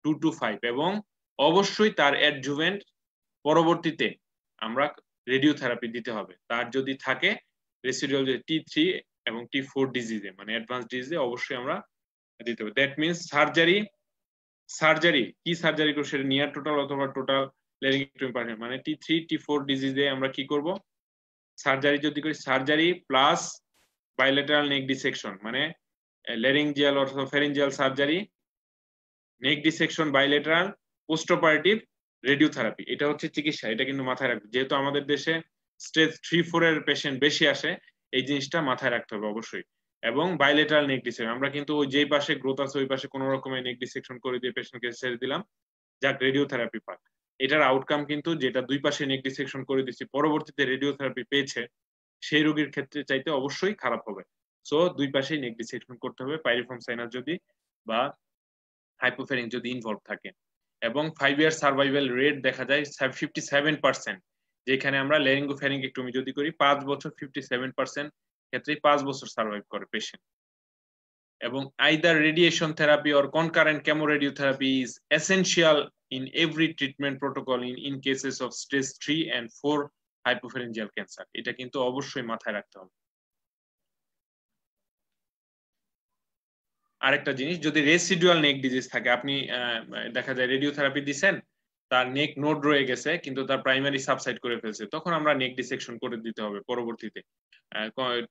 2 to 5, এবং অবশ্যই তার অ্যাডজুভেন্ট পরবর্তীতে আমরা রেডিওথেরাপি দিতে হবে। তার যদি থাকে রেসিডুয়াল T3 এবং T4 ডিজিজে, মানে অ্যাডভান্স ডিজিজে অবশ্যই আমরা দিতে হবে। দ্যাট মিন্স সার্জারি কি সার্জারি করব, সেটা নিয়ার টোটাল অথবা টোটাল ল্যারিঙ্গেক্টমি পার্ট, মানে T3 T4 ডিজিজে আমরা কি করব, সার্জারি যদি করি, surgery plus bilateral neck dissection, মানে ল্যারিঙ্জিয়াল অথবা pharyngeal surgery, neck dissection bilateral, postoperative radiotherapy, এটা হচ্ছে চিকিৎসা। এটা কিন্তু মাথায় রাখবে, যেহেতু আমাদের দেশে স্টেজ 3-4 এর পেশেন্ট বেশি আসে, এই জিনিসটা মাথায় রাখতে হবে অবশ্যই। এবং বাইলেটারাল নেক ডিসেকশন, আমরা কিন্তু ওই যেই পাশে গ্রোথ আছে ওই পাশে কোনো রকমের নেক ডিসেকশন করে দিয়ে পেশেন্টকে ছেড়ে দিলাম, যাক রেডিওথেরাপি পাক, এটার আউটকাম কিন্তু যেটা দুই পাশে নেক ডিসেকশন করে দিচ্ছি পরবর্তীতে রেডিওথেরাপি পেয়েছে সেই রোগীর ক্ষেত্রে চাইতে অবশ্যই খারাপ হবে। সো দুই পাশেই নেক ডিসেকশন করতে হবে, পাইরিফর্ম সাইনাস যদি বা হাইপোফেরিং যদি ইনভলভ থাকে। এবং 5 ইয়ার সার্ভাইভাল রেট দেখা যায় 57%, যেখানে আমরা ল্যারিঙ্গোফ্যারিঙ্গেক্টমি যদি করি 5 বছর 57% ক্ষেত্রে 5 বছর সার্ভাইভ করে পেশেন্ট। এবং either radiation therapy or concurrent chemoradiotherapy is essential in every treatment protocol in cases of stage 3 and 4 hypopharyngeal cancer. এটা কিন্তু অবশ্যই মাথায় রাখতে হবে। আরেকটা জিনিস, যদি রেসিডুয়াল নেক ডিজিজ থাকে, আপনি দেখা যায় রেডিওথেরাপি দিবেন, তার নেক নোড রয়ে গেছে কিন্তু তার প্রাইমারি সাবসাইড করে ফেলছে, তখন আমরা নেক ডিসেকশন করে দিতে হবে পরবর্তীতে।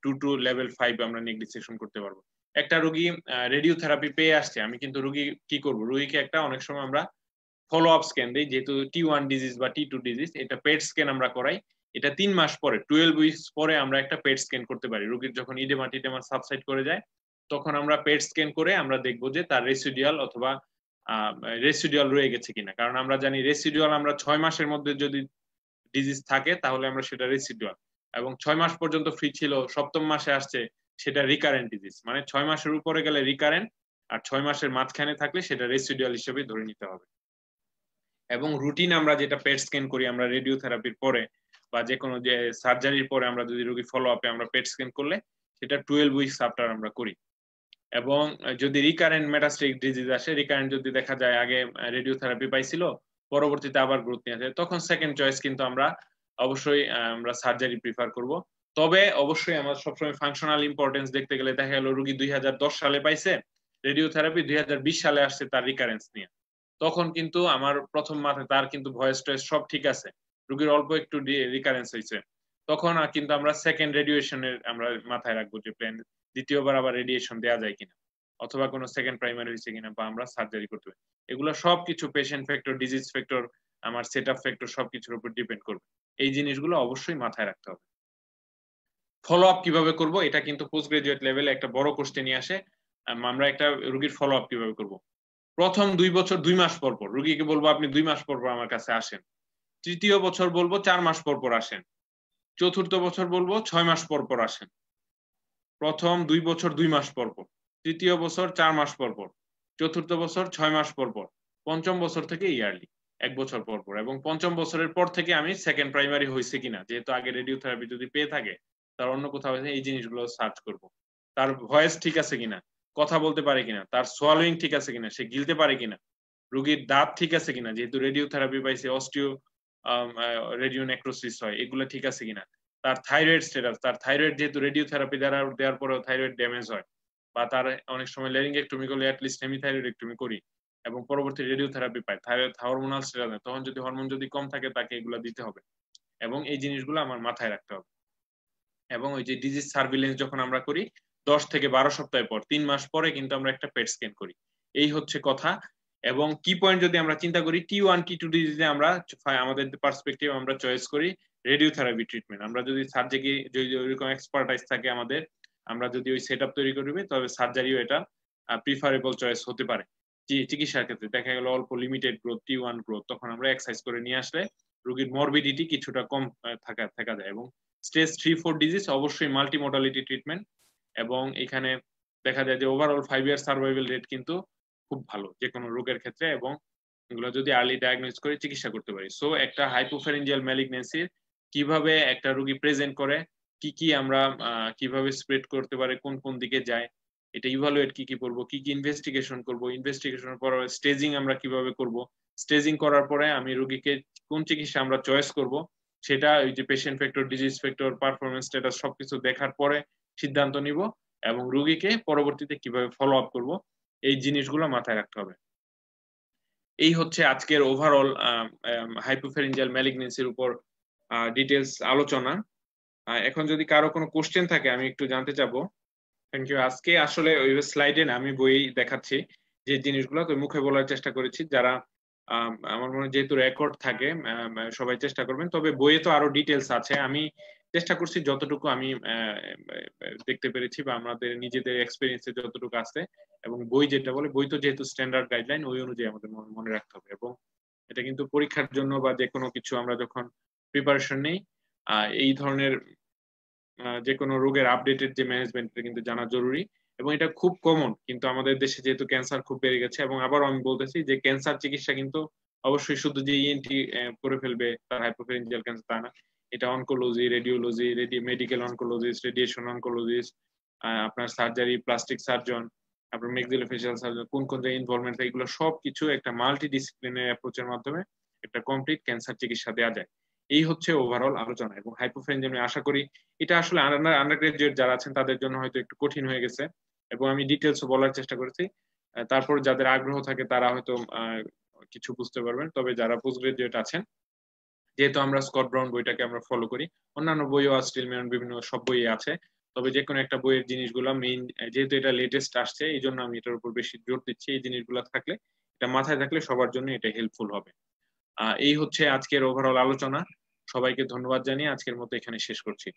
2 to level 5 আমরা নেক ডিসেকশন করতে পারবো। একটা রোগী রেডিওথেরাপি পেয়ে আসছে, আমি কিন্তু রোগী কি করব, রোগীকে একটা অনেক সময় আমরা ফলো আপ স্ক্যান দিই, যেহেতু T1 ডিজিজ বা T2 ডিজিজ, এটা পেট স্ক্যান আমরা করাই। এটা 3 মাস পরে 12 উইকস পরে আমরা একটা পেট স্ক্যান করতে পারি। রোগীর যখন ইডেমা টিডেমা সাবসাইড করে যায় তখন আমরা পেট স্ক্যান করে আমরা দেখব যে তার রেসিডুয়াল অথবা রেসিডুয়াল রয়ে গেছে কিনা। কারণ আমরা জানি রেসিডুয়াল আমরা 6 মাসের মধ্যে যদি ডিজিজ থাকে তাহলে আমরা সেটা রেসিডুয়াল, এবং 6 মাস পর্যন্ত ফ্রি ছিল, 7ম মাসে আসছে সেটা রিকারেন্ট ডিজিজ, মানে 6 মাসের উপরে গেলে রিকারেন্ট, আর 6 মাসের মাঝখানে থাকলে সেটা রেসিডুয়াল হিসেবে ধরে নিতে হবে। এবং রুটিন আমরা যেটা পেট স্ক্যান করি আমরা রেডিওথেরাপির পরে বা যে কোনো যে সার্জারির পরে আমরা যদি রোগী ফলো আপে আমরা পেট স্ক্যান করলে সেটা 12 উইকস আফটার আমরা করি। এবং যদি রিকারেন্ট মেটাস্টেটিক ডিজিজ আসে, রিকারেন্ট যদি দেখা যায় আগে রেডিওথেরাপি পাইছিল পরবর্তীতে আবার গ্রোথ নিয়ে আসে, তখন সেকেন্ড চয়েস কিন্তু আমরা অবশ্যই আমরা সার্জারি প্রিফার করব। তবে অবশ্যই আমরা সবসময় ফাংশনাল ইম্পর্টেন্স দেখতে গেলে দেখা গেল রোগী 2010 সালে পাইছে রেডিওথেরাপি, 2020 সালে আসছে তার রিকারেন্স নিয়ে, তখন কিন্তু আমার প্রথম মাথায় তার কিন্তু ভয়েস টয়েস সব ঠিক আছে, রোগীর অল্প একটু রিকারেন্স হয়েছে, তখন কিন্তু আমরা সেকেন্ড রেডিয়েশনের আমরা মাথায় রাখবো যে প্ল্যান দ্বিতীয়বার আবার রেডিয়েশন দেওয়া যায় কিনা, অথবা কোনো সেকেন্ড প্রাইমারি হয়েছে কিনা, বা আমরা সার্জারি করতে হবে। এগুলো সবকিছু পেশেন্ট ফ্যাক্টর, ডিজিজ ফ্যাক্টর, আমার সেটআপ ফ্যাক্টর সবকিছুর উপর ডিপেন্ড করবে। এই জিনিসগুলো অবশ্যই মাথায় রাখতে হবে। ফলো আপ কিভাবে করব, এটা কিন্তু পোস্ট গ্রাজুয়েট লেভেলে একটা বড় কোশ্চেন নিয়ে আসে। আমরা একটা রোগীর ফলো আপ কিভাবে করব, প্রথম 2 বছর 2 মাস পর পর রোগীকে বলবো আপনি 2 মাস পর পর আমার কাছে আসেন, তৃতীয় বছর বলবো 4 মাস পর পর আসেন, চতুর্থ বছর বলবো 6 মাস পর পর আসেন। প্রথম 2 বছর 2 মাস পর পর, তৃতীয় বছর 4 মাস পর পর, চতুর্থ বছর 6 মাস পর পর, পঞ্চম বছর থেকে ইয়ারলি 1 বছর পর পর, এবং পঞ্চম বছরের পর থেকে আমি সেকেন্ড প্রাইমারি হয়েছে কিনা, যেহেতু আগে রেডিওথেরাপি যদি পেয়ে থাকে তার অন্য কোথাও এই জিনিসগুলো সার্চ করব। তার ভয়েস ঠিক আছে কিনা, কথা বলতে পারে কিনা, তার সোয়ালোইং ঠিক আছে কিনা, সে গিলতে পারে কিনা, রোগীর দাঁত ঠিক আছে কিনা, যেহেতু রেডিওথেরাপি পাইছে অস্টিও রেডিও নেক্রোসিস হয়, এগুলো ঠিক আছে কিনা, তার থাইরয়েড স্ট্যাটাস, তার থাইরয়েড যেহেতু রেডিওথেরাপি দেওয়ার পরেও থাইরয়েড ড্যামেজ হয়, বা তার অনেক সময় ল্যারিঙ্গেক্টমি করলে অ্যাটলিস্ট হেমিথাইরয়েডেক্টমি করি এবং পরবর্তী রেডিওথেরাপি পাই, থাইরয়েড হরমোনাল স্ট্যাটাস, তখন যদি হরমোন যদি কম থাকে তাকে এগুলো দিতে হবে, এবং এই জিনিসগুলো আমার মাথায় রাখতে হবে। এবং ওই যে ডিজিজ সার্ভিলেন্স যখন আমরা করি 10 থেকে 12 সপ্তাহ পর, 3 মাস পরে কিন্তু আমরা একটা পেট স্ক্যান করি, এই হচ্ছে কথা। এবং কি পয়েন্ট যদি আমরা চিন্তা করি, T1 T2 ডিজিজে আমরা আমাদের পার্সপেক্টিভ আমরা চয়েস করি রেডিওথেরাপি ট্রিটমেন্ট। আমরা যদি সার্জারি যদি ওইরকম এক্সপার্টাইজ থাকে আমাদের, আমরা যদি ওই সেটআপ তৈরি করবি তবে সার্জারিও এটা প্রিফারেবল চয়েস হতে পারে। চিকিৎসার ক্ষেত্রে দেখা গেল অল্প লিমিটেড গ্রোথ, T1 গ্রোথ, তখন আমরা এক্সারসাইজ করে নিয়ে আসলে রোগীর মরবিডিটি কিছুটা কম থাকা যায়। এবং স্টেজ 3-4 ডিজিজ অবশ্যই মাল্টি মডালিটি ট্রিটমেন্ট, এবং এখানে দেখা যায় যে ওভারঅল 5 ইয়ার সার্ভাইভাল রেট কিন্তু খুব ভালো যে কোনো রোগের ক্ষেত্রে, এবং এগুলো যদি আর্লি ডায়াগনোস করে চিকিৎসা করতে পারি। সো একটা হাইপোফ্যারিঞ্জিয়াল ম্যালিগনেন্সির কিভাবে একটা রোগী প্রেজেন্ট করে, কি আমরা কিভাবে স্প্রেড করতে পারে, কোন কোন দিকে যায়, এটা ইভালুয়েট কি করব, কি ইনভেস্টিগেশন করব, ইনভেস্টিগেশনের পর স্টেজিং আমরা কিভাবে করব, স্টেজিং করার পরে আমি রোগীকে কোন চিকিৎসা আমরা চয়েস করব, সেটা ওই যে patient factor, disease factor, performance status সবকিছু দেখার পরে সিদ্ধান্ত নিব, এবং রোগীকে পরবর্তীতে কিভাবে ফলো আপ করব, এই জিনিসগুলো মাথায় রাখতে হবে। এই হচ্ছে আজকের ওভারঅল হাইপোফ্যারিঞ্জিয়াল ম্যালিগনেন্সির উপর ডিটেলস আলোচনা। এখন যদি কারো কোনো কোশ্চেন থাকে আমি একটু জানতে চাবো। Thank you. আজকে আসলে ওই স্লাইডে না, আমি বই দেখাচ্ছি যে জিনিসগুলো মুখে বলার চেষ্টা করেছি। যারা আমার মনে হয় যেহেতু রেকর্ড থাকে সবাই চেষ্টা করবেন, তবে বইয়ে তো আরো ডিটেলস আছে। আমি চেষ্টা করছি যতটুকু আমি দেখতে পেরেছি বা আমাদের নিজেদের এক্সপিরিয়েন্সে যতটুকু আছে, এবং বই যেটা বলে, বই তো যেহেতু স্ট্যান্ডার্ড গাইডলাইন, ওই অনুযায়ী আমাদের মনে রাখতে হবে। এবং এটা কিন্তু পরীক্ষার জন্য বা যে কোনো কিছু আমরা যখন প্রিপারেশন নেই, এই ধরনের যে কোনো রোগের আপডেটেড যে ম্যানেজমেন্ট কিন্তু জানা জরুরি। এবং এটা খুব কমন, কিন্তু আমাদের দেশে যেহেতু ক্যান্সার খুব বেড়ে গেছে, এবং আবার আমি বলতেছি যে ক্যান্সার চিকিৎসা কিন্তু অবশ্যই শুধু যে ইএনটি করে ফেলবে তার হাইপোফ্যারিঞ্জিয়াল ক্যান্সার তা না। এটা oncology, radiology, medical oncologist, radiation oncologist, আপনার সার্জারি, প্লাস্টিক সার্জন, আপনার ম্যাক্সিলোফেশিয়াল সার্জন, কোন কোন জায়গায় ইনভলভমেন্ট, এগুলো সবকিছু একটা মাল্টি ডিসিপ্লিনারি অ্যাপ্রোচের মাধ্যমে একটা কমপ্লিট ক্যান্সার চিকিৎসা দেওয়া যায়। এই হচ্ছে ওভারঅল আলোচনা। এবং হাইপোফ্যারিঞ্জিয়াল আমি আশা করি এটা আসলে আন্ডার গ্রাজুয়েট যারা আছেন তাদের জন্য হয়তো একটু কঠিন হয়ে গেছে, এবং আমি ডিটেলস বলার চেষ্টা করেছি। তারপর যাদের আগ্রহ থাকে তারা হয়তো কিছু বুঝতে পারবেন। তবে যারা পোস্ট গ্রাজুয়েট আছেন, যেহেতু আমরা স্কট ব্রাউন বইটাকে আমরা ফলো করি, অন্যান্য বইও স্টিলম্যান বিভিন্ন সব বই আছে, তবে যে কোনো একটা বইয়ের জিনিসগুলো মেইন, যেহেতু এটা লেটেস্ট আসছে এই জন্য আমি এটার উপর বেশি জোর দিচ্ছি। এই জিনিসগুলো থাকলে, এটা মাথায় থাকলে সবার জন্য এটা হেল্পফুল হবে। এই হচ্ছে আজকের ওভারঅল আলোচনা। সবাইকে ধন্যবাদ জানিয়ে আজকের মতো এখানে শেষ করছি।